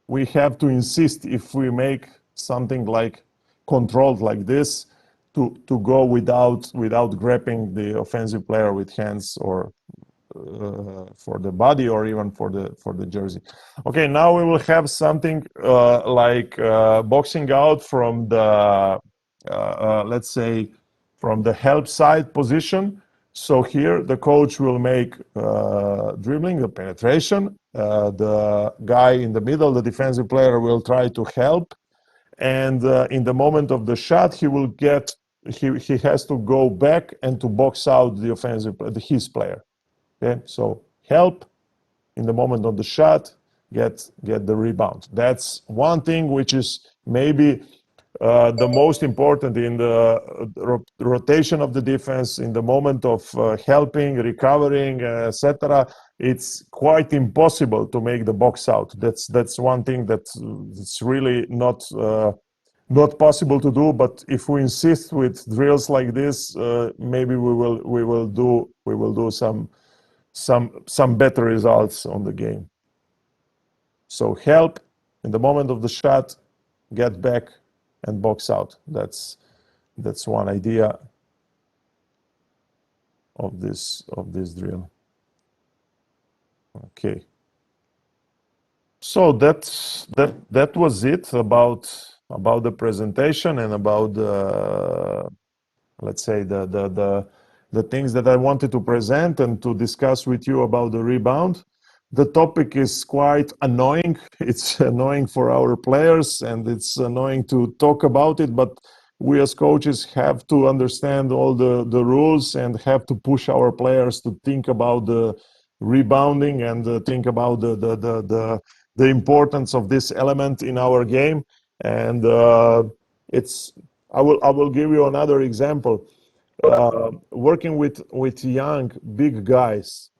we have to insist, if we make something like controlled like this, to go without grabbing the offensive player with hands, or for the body, or even for the jersey. Okay, now we will have something like boxing out from the let's say from the help side position. So here the coach will make dribbling, the penetration. The guy in the middle, the defensive player, will try to help. And in the moment of the shot, he has to go back and to box out the his player. Okay, so help in the moment of the shot, get the rebound. That's one thing which is maybe the most important in the rotation of the defense, in the moment of helping, recovering, etc. It's quite impossible to make the box out. That's one thing that it's really not possible to do. But if we insist with drills like this, maybe we will do some better results on the game. So help in the moment of the shot, get back and box out. That's one idea of this drill. Okay. So that was it about the presentation and about let's say the things that I wanted to present and to discuss with you about the rebound. The topic is quite annoying. It's annoying for our players and it's annoying to talk about it, but we as coaches have to understand all the rules and have to push our players to think about the rebounding and think about the importance of this element in our game. And I will give you another example. Working with young big guys,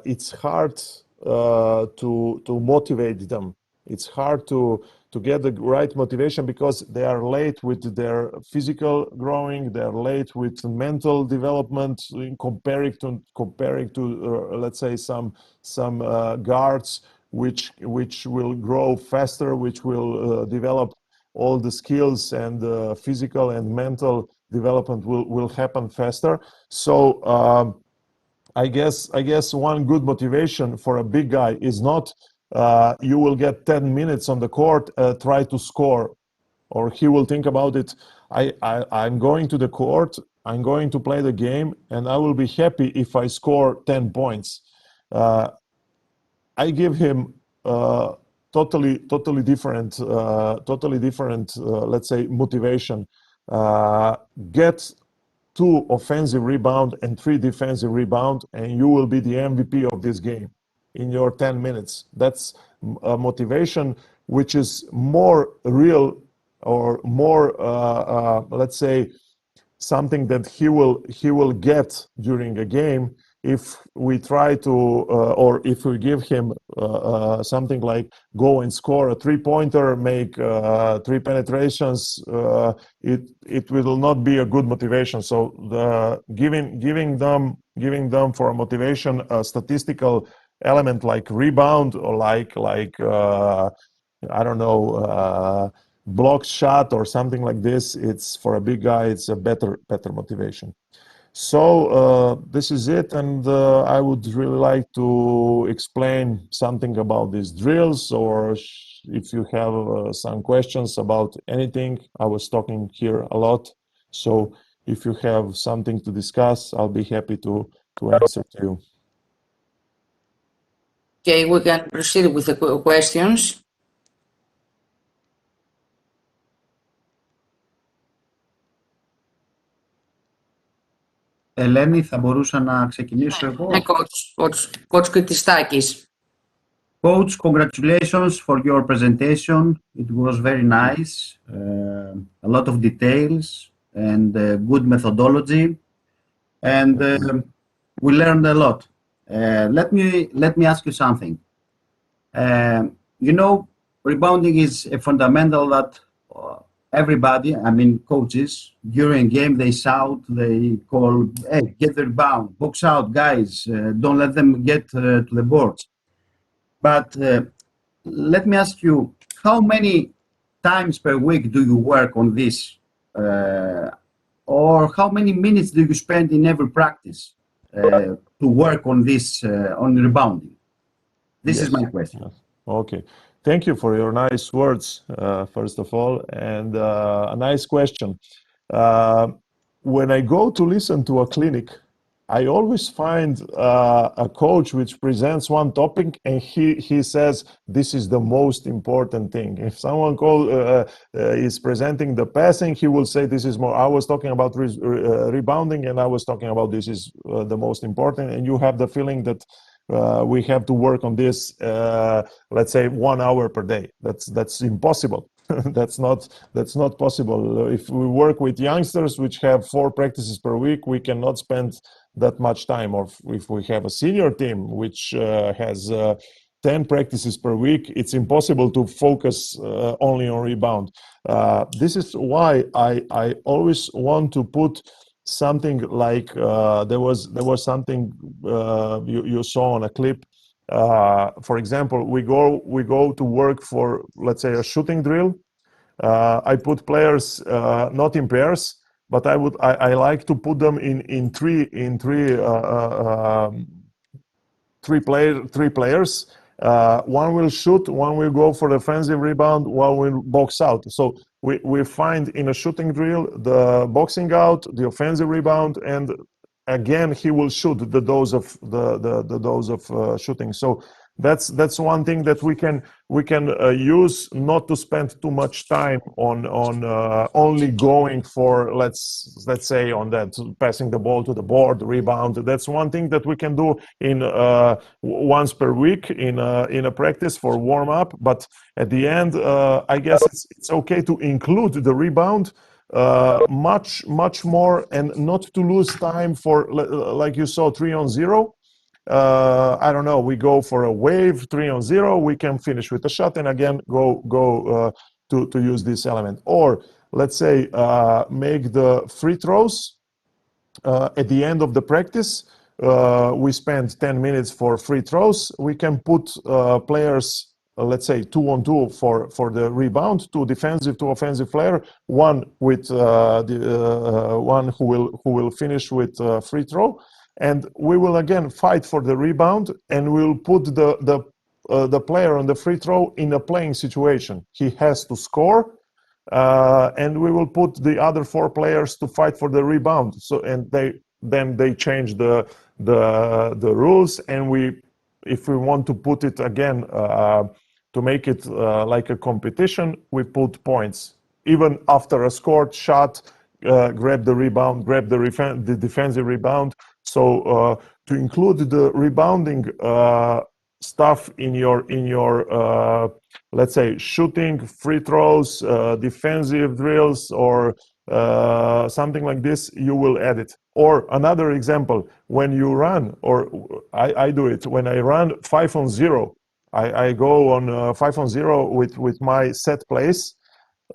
it's hard to motivate them. It's hard to get the right motivation because they are late with their physical growing, they're late with mental development in comparing to let's say some guards which will grow faster, which will develop all the skills, and physical and mental development will happen faster. So I guess one good motivation for a big guy is not you will get 10 minutes on the court, try to score, or he will think about it. I'm going to the court, I'm going to play the game, and I will be happy if I score 10 points. I give him totally different, let's say, motivation. Get 2 offensive rebound and 3 defensive rebound, and you will be the MVP of this game in your 10 minutes. That's a motivation which is more real, or more, let's say, something that he will get during a game if we try to, or if we give him something like go and score a 3-pointer, make 3 penetrations. It will not be a good motivation. So giving them for a motivation a statistical element like rebound, or like I don't know, block shot or something like this, it's for a big guy, it's a better motivation. So this is it, and I would really like to explain something about these drills, or if you have some questions about anything. I was talking here a lot, so if you have something to discuss, I'll be happy to answer to you.
Okay, we can proceed with the questions.
Ελένη, θα μπορούσα να ξεκινήσω εγώ.
Ναι, coach Kritistakis.
Coach, congratulations for your presentation. It was very nice. A lot of details and good methodology. And we learned a lot. Let me ask you something. You know, rebounding is a fundamental that everybody, I mean coaches, during game they shout, they call, hey, get the rebound, box out, guys, don't let them get to the boards. But let me ask you, how many times per week do you work on this? Or how many minutes do you spend in every practice to work on this, on rebounding? This is my question.
Okay. Thank you for your nice words, first of all, and a nice question. When I go to listen to a clinic, I always find a coach which presents one topic and he says this is the most important thing. If someone is presenting the passing, he will say this is more. I was talking about rebounding, and I was talking about this is the most important. And you have the feeling that we have to work on this, let's say 1 hour per day. That's impossible. that's not possible. If we work with youngsters which have 4 practices per week, we cannot spend that much time. Or if we have a senior team which has 10 practices per week, it's impossible to focus only on rebound. This is why I always want to put something like there was something you saw on a clip. For example, we go to work for, let's say, a shooting drill. I put players not in pairs, but I like to put them in three players. One will shoot, one will go for the offensive rebound, one will box out. So we find in a shooting drill the boxing out, the offensive rebound, and again he will shoot the dose of the dose of shooting. So that's one thing that we can use, not to spend too much time on only going for let's say on that passing the ball to the board, rebound. That's one thing that we can do in once per week in a practice for warm up. But at the end, I guess it's okay to include the rebound much more, and not to lose time for, like you saw, 3-on-0. I don't know, we go for a wave 3-on-0, we can finish with a shot and again go to use this element. Or let's say make the free throws at the end of the practice. We spend 10 minutes for free throws. We can put players, let's say 2-on-2 for the rebound, 2 defensive, 2 offensive player, one with one who will finish with free throw, and we will again fight for the rebound, and we'll put the player on the free throw in a playing situation. He has to score, and we will put the other 4 players to fight for the rebound. So and they change the rules, and if we want to put it again to make it like a competition, we put points. Even after a scored shot, grab the rebound, grab the defensive rebound. So to include the rebounding stuff in your let's say shooting, free throws, defensive drills, or something like this, you will add it. Or another example, when you run, or I do it when I run 5-on-0. I go on 5-on-0 with my set plays.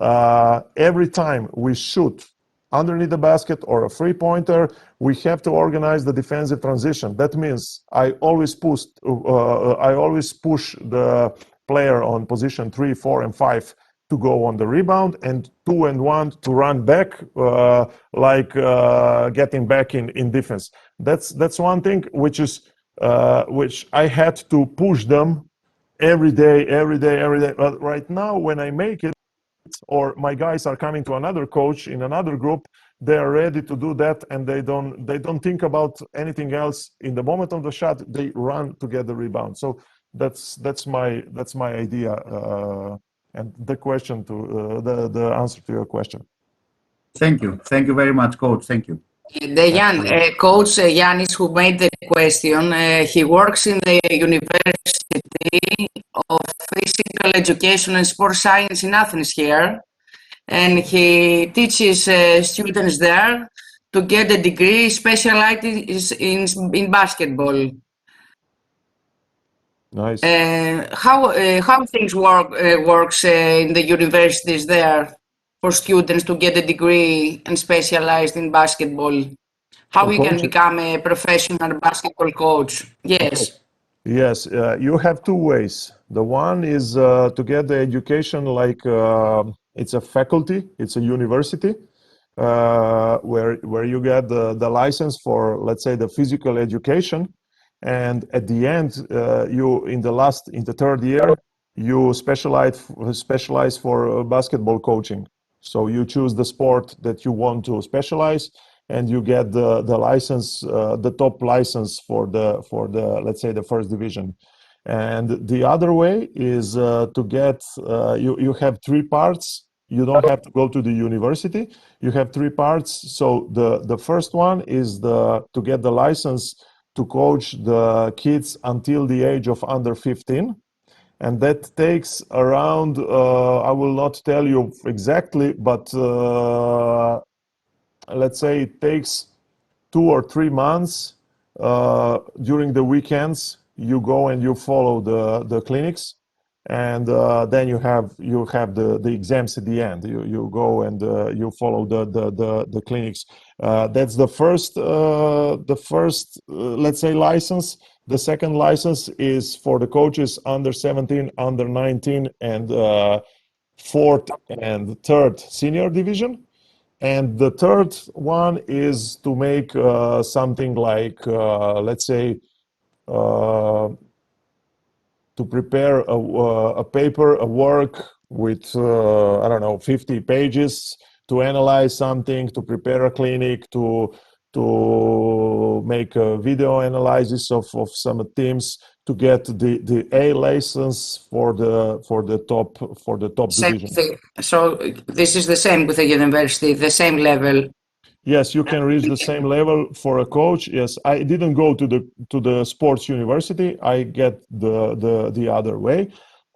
Every time we shoot underneath the basket or a free pointer, we have to organize the defensive transition. That means I always push the player on position 3, 4, and 5 to go on the rebound, and 2 and 1 to run back, like getting back in defense. That's one thing which I had to push them every day. But right now, when I make it, or my guys are coming to another coach in another group, they are ready to do that, and they don't think about anything else. In the moment of the shot, they run to get the rebound. So that's my idea, and the question to the answer to your question.
Thank you very much, coach. Thank you.
Coach Yannis, who made the question, he works in the University of Physical Education and Sports Science in Athens here, and he teaches students there to get a degree specialized in basketball.
Nice.
How things works in the universities there for students to get a degree and specialized in basketball? How you can become a professional basketball coach? Yes.
Okay. Yes, you have 2 ways. The one is to get the education like it's a faculty, it's a university, where you get the license for, let's say, the physical education, and at the end, you in the 3rd year, you specialize for basketball coaching. So you choose the sport that you want to specialize, and you get the license, the top license for the let's say the first division. And the other way is to get you have three parts. You don't have to go to the university. You have three parts. So the first one is to get the license to coach the kids until the age of under 15. And that takes around, I will not tell you exactly, but let's say it takes 2 or 3 months. During the weekends, you go and you follow the clinics, and then you have the exams at the end. You go and you follow the clinics. That's the first let's say license. The second license is for the coaches under 17, under 19, and fourth and third senior division. And the third one is to make something like, let's say, to prepare a paper, a work with, I don't know, 50 pages to analyze something, to prepare a clinic, to make a video analysis of some teams, to get the A license for the top
Same
division.
thing. So this is the same with the university, the same level.
Yes, you can reach the same level for a coach. Yes, I didn't go to the sports university. I get the other way.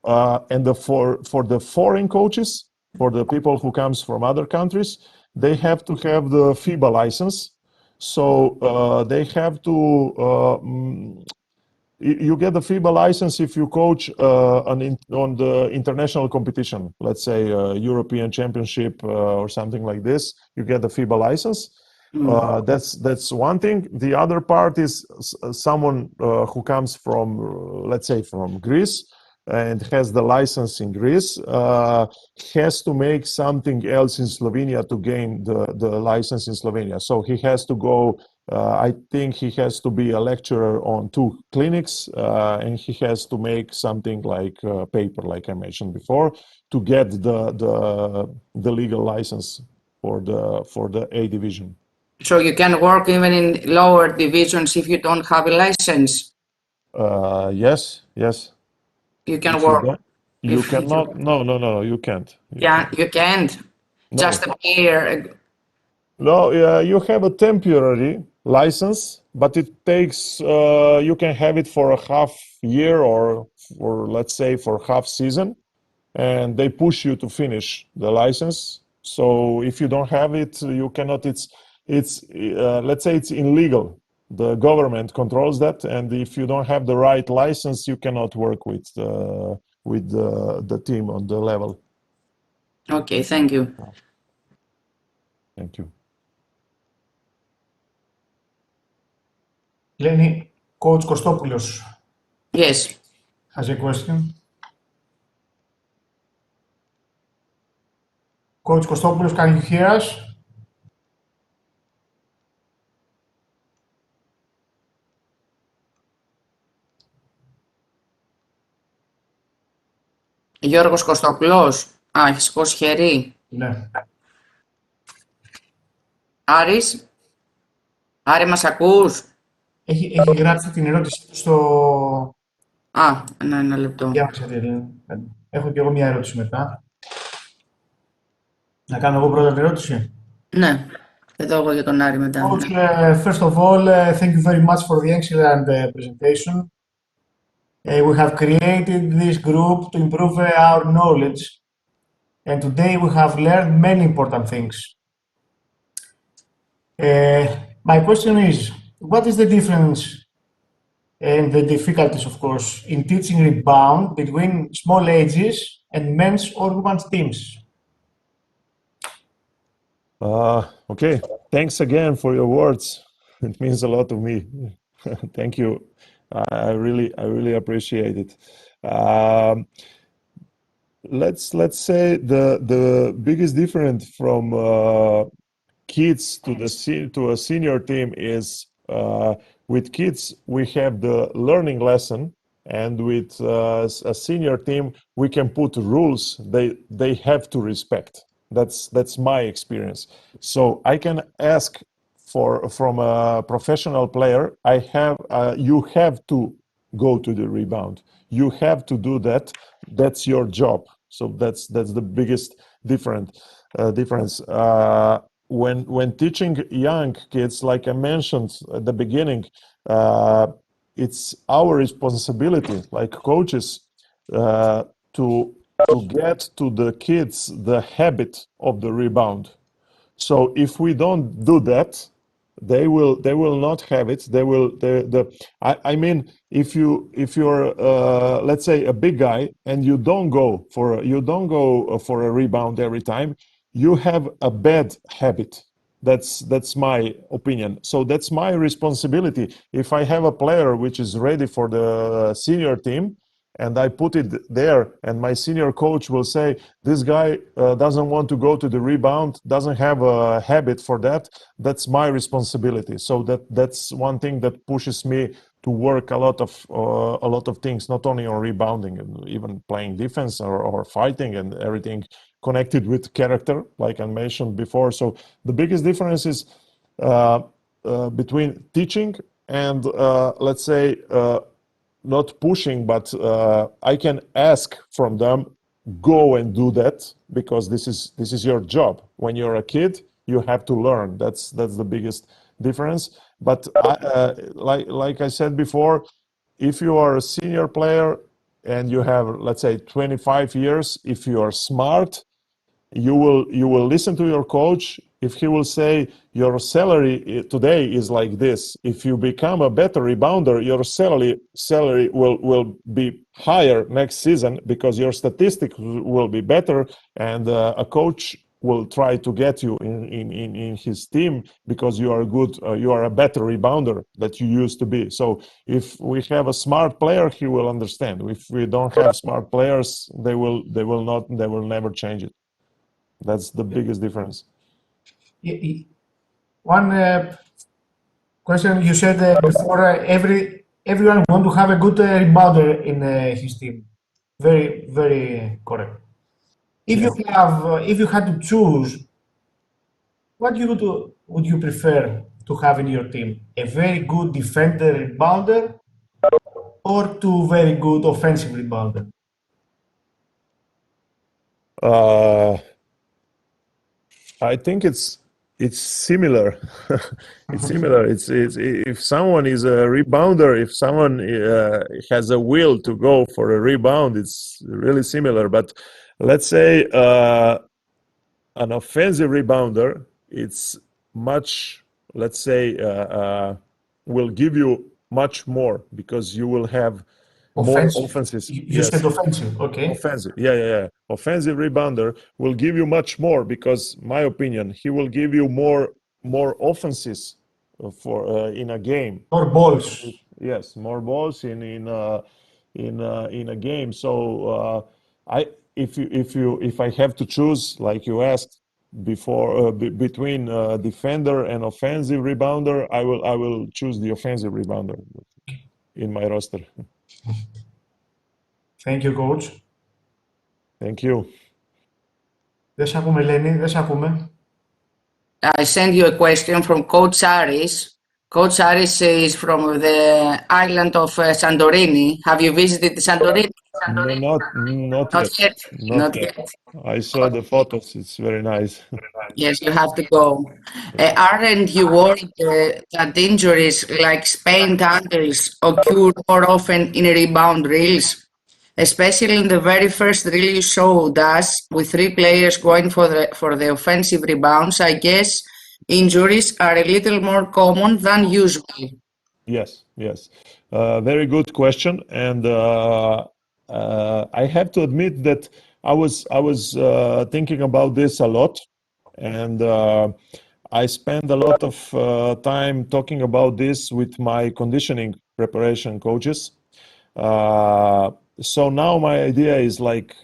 And for the foreign coaches, for the people who comes from other countries, they have to have the FIBA license. So they have to. You get the FIBA license if you coach on the international competition, let's say European Championship or something like this. You get the FIBA license. That's one thing. The other part is someone who comes from, let's say, from Greece and has the license in Greece, has to make something else in Slovenia to gain the license in Slovenia. So he has to go. I think he has to be a lecturer on 2 clinics, and he has to make something like a paper, like I mentioned before, to get the legal license for the A division.
So you can work even in lower divisions if you don't have a license.
Yes.
You can
If
work.
you cannot. No, you can't.
You can't.
No.
Just a year.
No, you have a temporary license, but it takes, you can have it for a half year or let's say for half season, and they push you to finish the license. So if you don't have it, you cannot, it's let's say it's illegal. The government controls that, and if you don't have the right license, you cannot work with the team on the level.
Okay, thank you.
Thank you.
Lenny, Coach Kostopoulos
Yes.
has a question. Coach Kostopoulos, can you hear us?
Γιώργος Κωστόπουλος. Α, έχει σηκώσει χέρι.
Ναι.
Άρης. Άρη, μας ακούς?
Έχει γράψει την ερώτηση του στο...
Α, ένα λεπτό.
Έχω και εγώ μια ερώτηση μετά. Να κάνω εγώ πρώτα την ερώτηση.
Ναι, εδώ εγώ για τον Άρη μετά.
Coach, first of all, thank you very much for the excellent presentation. We have created this group to improve our knowledge, and today we have learned many important things. My question is, what is the difference and the difficulties, of course, in teaching rebound between small ages and men's or women's teams?
Okay, thanks again for your words. It means a lot to me. Thank you. I really appreciate it. Let's say the biggest difference from kids to a senior team is with kids we have the learning lesson, and with a senior team we can put rules they have to respect. That's my experience. So I can ask from a professional player, you have to go to the rebound. You have to do that. That's your job. So that's the biggest difference. When teaching young kids, like I mentioned at the beginning, it's our responsibility, like coaches, to get to the kids the habit of the rebound. So if we don't do that, they will not have it. They will. I mean, if you're let's say a big guy and you don't go for a rebound every time, you have a bad habit. That's my opinion. So that's my responsibility. If I have a player which is ready for the senior team, and I put it there, and my senior coach will say, this guy doesn't want to go to the rebound, doesn't have a habit for that, that's my responsibility. So that's one thing that pushes me to work a lot of things, not only on rebounding, and even playing defense or fighting and everything connected with character, like I mentioned before. So the biggest difference is between teaching and let's say not pushing, but I can ask from them, go and do that, because this is your job. When you're a kid, you have to learn. That's the biggest difference. But like I said before, if you are a senior player and you have, let's say, 25 years, if you are smart, you will listen to your coach. If he will say your salary today is like this, if you become a better rebounder, your salary will be higher next season, because your statistics will be better, and a coach will try to get you in his team because you are good, you are a better rebounder that you used to be. So if we have a smart player, he will understand. If we don't have smart players, they will never change it. That's the biggest difference.
One question you said before, everyone want to have a good rebounder in his team. Very, very correct. If you had to choose, what would you prefer to have in your team? A very good defender rebounder or two very good offensive rebounder?
I think it's similar. It's similar. It's if someone is a rebounder, if someone has a will to go for a rebound, it's really similar. But let's say an offensive rebounder, it's much, let's say, will give you much more, because you will have more offenses.
You said offensive, okay.
Offensive, yeah. Offensive rebounder will give you much more, because, my opinion, he will give you more offenses for in a game.
More balls.
Yes, more balls in a game. So if I have to choose, like you asked before, between defender and offensive rebounder, I will choose the offensive rebounder in my roster.
Thank you, coach.
Thank you.
Δεν σ' ακούμε, Ελένη, δεν σ' ακούμε.
I send you a question from Coach Aris. Coach Aris is from the island of Santorini. Have you visited Santorini?
No, not yet.
Not yet.
I saw the photos. It's very nice.
Yes, you have to go. Aren't you worried that injuries like Spain tackles occur more often in rebound drills? Especially in the very first drill you showed us, with 3 players going for the offensive rebounds, I guess injuries are a little more common than usual.
Yes. Very good question, and I have to admit that I was thinking about this a lot, and I spend a lot of time talking about this with my conditioning preparation coaches. So now my idea is like,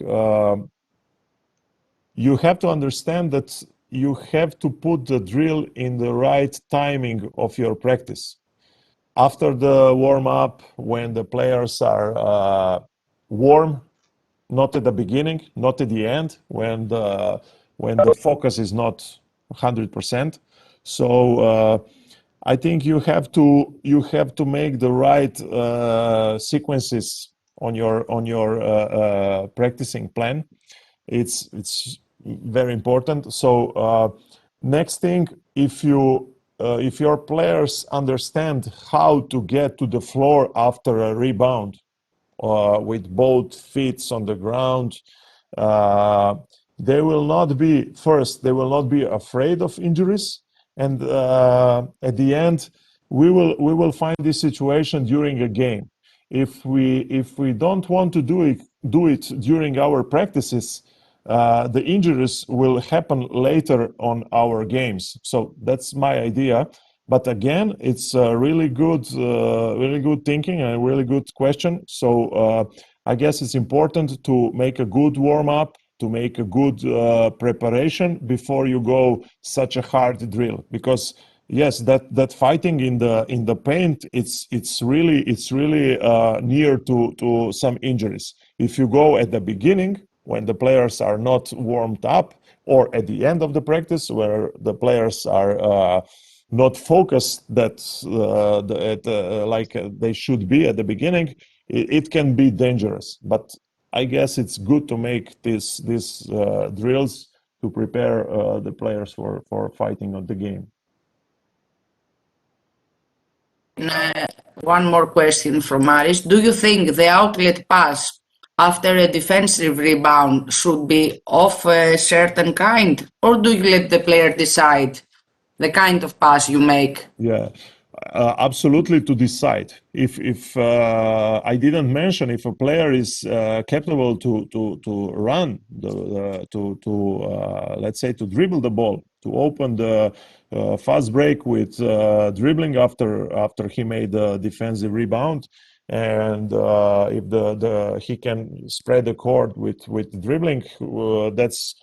you have to understand that you have to put the drill in the right timing of your practice. After the warm-up, when the players are warm, not at the beginning, not at the end, when the focus is not 100%. So I think you have to make the right sequences on your practicing plan. It's very important. So next thing, if your players understand how to get to the floor after a rebound with both feet on the ground, they will not be afraid of injuries, and at the end we will find this situation during a game. If we don't want to do it during our practices, the injuries will happen later on our games. So that's my idea. But again, it's really good thinking and a really good question. So I guess it's important to make a good warm up, to make a good preparation before you go such a hard drill. Because yes, that fighting in the paint, it's really near to some injuries. If you go at the beginning when the players are not warmed up, or at the end of the practice where the players are not focused like they should be at the beginning, it can be dangerous. But I guess it's good to make these drills to prepare the players for fighting on the game.
One more question from Maris. Do you think the outlet pass after a defensive rebound should be of a certain kind, or do you let the player decide the kind of pass you make?
Yeah, absolutely, to decide. If I didn't mention, if a player is capable to run let's say to dribble the ball, to open the fast break with dribbling after he made the defensive rebound, and if he can spread the court with dribbling, that's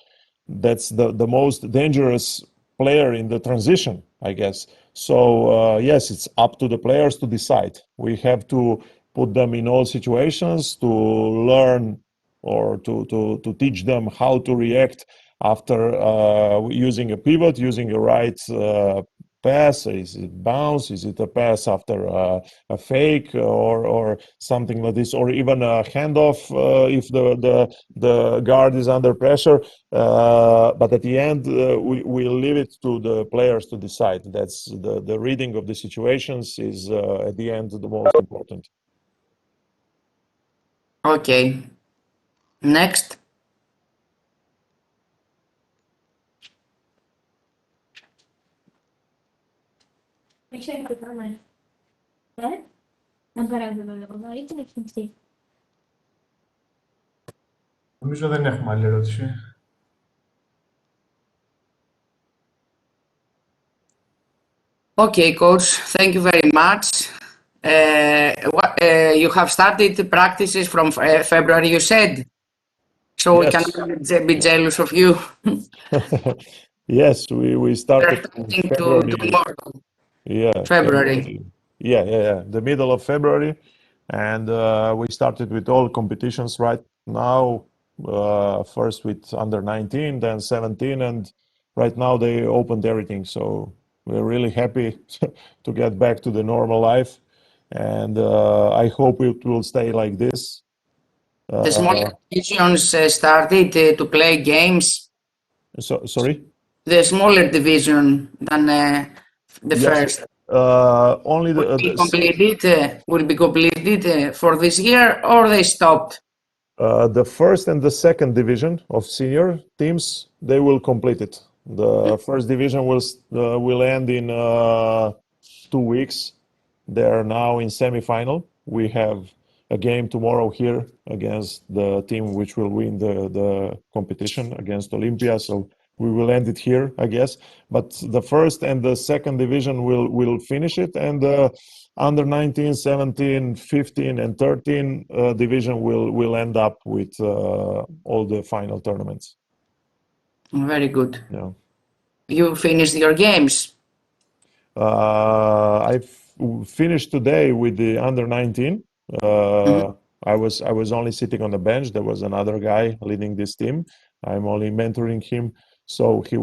the most dangerous player in the transition, I guess. So yes, it's up to the players to decide. We have to put them in all situations to learn, or to teach them how to react after using a pivot, using a right pass. Is it bounce? Is it a pass after a fake, or something like this, or even a handoff if the guard is under pressure? But at the end, we leave it to the players to decide. That's the reading of the situations is at the end the most important.
Okay. Next.
Νομίζω δεν έχουμε άλλη ερώτηση.
Okay, coach. Thank you very much. You have started practices from February, you said. So
Yes.
we can be jealous of you.
Yes, we started in February.
Tomorrow.
Yeah,
February.
Yeah, the middle of February, and we started with all competitions right now. First with under 19, then 17, and right now they opened everything. So we're really happy to get back to the normal life, and I hope it will stay like this.
The smaller divisions started to play games.
Sorry?
The smaller division than the
Yes.
first.
Only
Will be completed for this year, or they stopped?
The first and the second division of senior teams, they will complete it. The first division will end in 2 weeks. They are now in semi-final. We have a game tomorrow here against the team which will win the competition against Olympia. So we will end it here, I guess. But the first and the second division will finish it, and under 19, 17, 15, and 13 division will end up with all the final tournaments.
Very good.
Yeah.
You finished your games?
I finished today with the under 19. I was only sitting on the bench. There was another guy leading this team. I'm only mentoring him. So he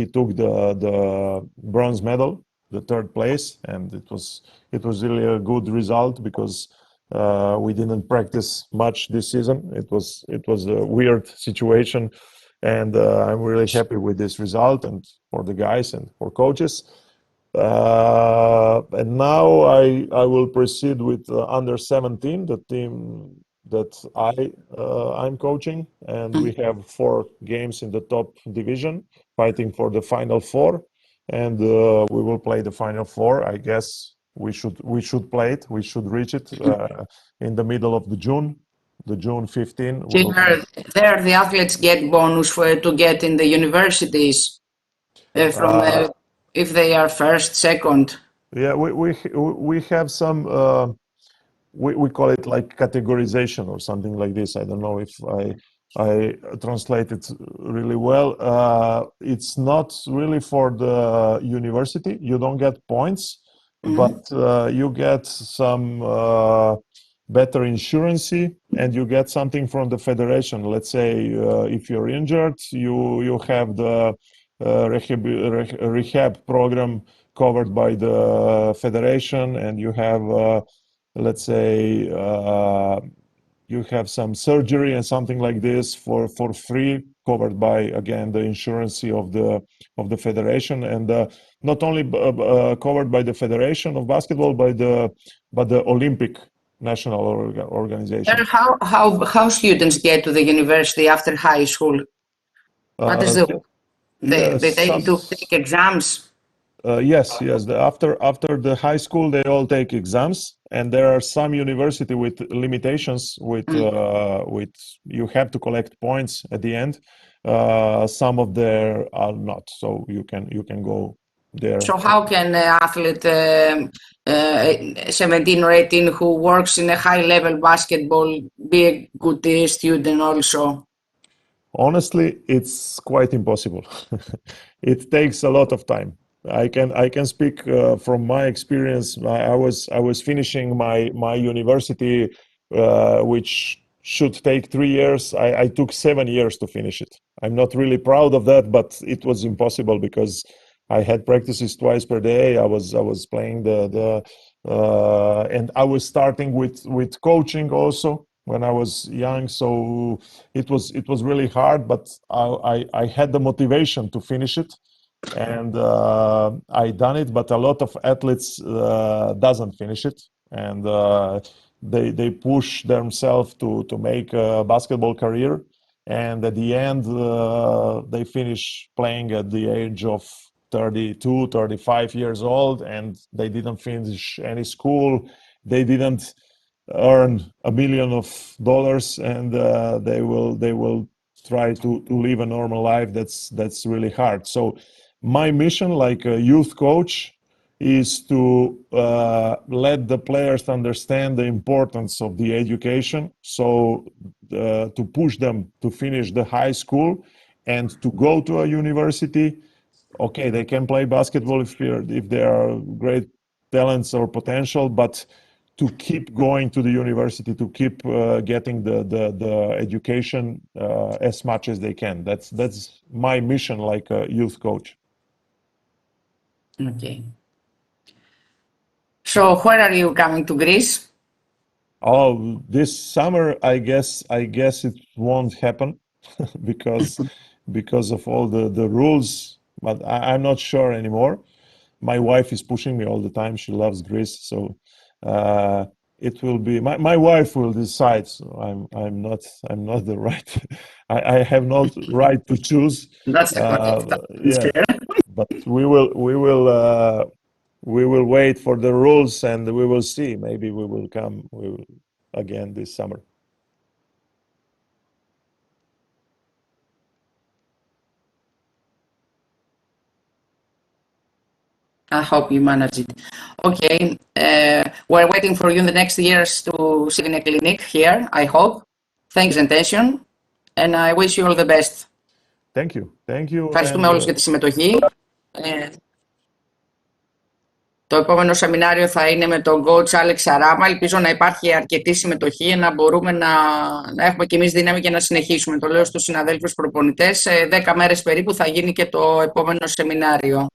took the bronze medal, the third place, and it was really a good result because we didn't practice much this season. It was a weird situation, and I'm really happy with this result and for the guys and for coaches. And now I will proceed with under 17, the team that I'm coaching, and we have 4 games in the top division, fighting for the final 4, and we will play the final 4. I guess we should play it. We should reach it in the middle of the June 15.
There the athletes get bonus to get in the universities from if they are first, second.
Yeah, we have some. We call it like categorization or something like this. I don't know if I translate it really well. It's not really for the university. You don't get points, but you get some better insurance, and you get something from the federation. Let's say if you're injured, you have the rehab program covered by the federation, and you have let's say you have some surgery and something like this for free, covered by again the insurance of the federation, and not only covered by the federation of basketball, but the Olympic national organization.
How students get to the university after high school? What is they take exams?
Yes. After the high school, they all take exams, and there are some university with limitations. With you have to collect points at the end. Some of there are not, so you can go there.
So how can an athlete 17 or 18 who works in a high-level basketball be a good student also?
Honestly, it's quite impossible. It takes a lot of time. I can speak from my experience. I was finishing my university, which should take 3 years. I took 7 years to finish it. I'm not really proud of that, but it was impossible because I had practices twice per day. I was playing and I was starting with coaching also when I was young. So it was really hard, but I had the motivation to finish it. And I done it, but a lot of athletes doesn't finish it, and they push themselves to make a basketball career, and at the end they finish playing at the age of 32, 35 years old, and they didn't finish any school, they didn't earn $1 million, and they will try to live a normal life. That's really hard. So my mission, like a youth coach, is to let the players understand the importance of the education. So to push them to finish the high school and to go to a university. Okay, they can play basketball if they are great talents or potential, but to keep going to the university, to keep getting the education as much as they can. That's my mission, like a youth coach.
Okay. So where are you coming to Greece?
Oh, this summer, I guess it won't happen because of all the rules, but I'm not sure anymore. My wife is pushing me all the time. She loves Greece, so it will be my wife will decide. So I'm not the right. I have no right to choose.
That's the
Yeah, but we will wait for the rules, and we will see. Maybe we will come again this summer.
I hope you manage it. Okay, we're waiting for you in the next years to sit in a clinic here, I hope. Thank you for the presentation, and I wish you all the best.
Thank you.
Ευχαριστούμε όλους για τη συμμετοχή. Το επόμενο σεμινάριο θα είναι με τον coach Alex Sarama. Ελπίζω να υπάρχει αρκετή συμμετοχή, να μπορούμε να έχουμε κι εμείς δύναμη και να συνεχίσουμε. Το λέω στους συναδέλφους προπονητές. Σε 10 μέρες περίπου θα γίνει και το επόμενο σεμινάριο.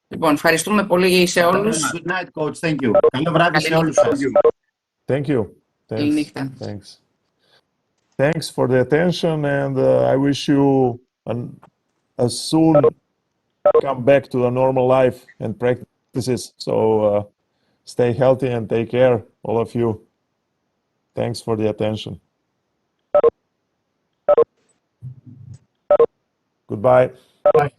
Λοιπόν, ευχαριστούμε πολύ σε όλους.
Good night, coach. Thank you. Καλό βράδυ σε όλους σας.
Thank you. Thanks. Thanks for the attention, and I wish you a soon come back to the normal life and practices. So stay healthy and take care, all of you. Thanks for the attention. Goodbye.
Bye.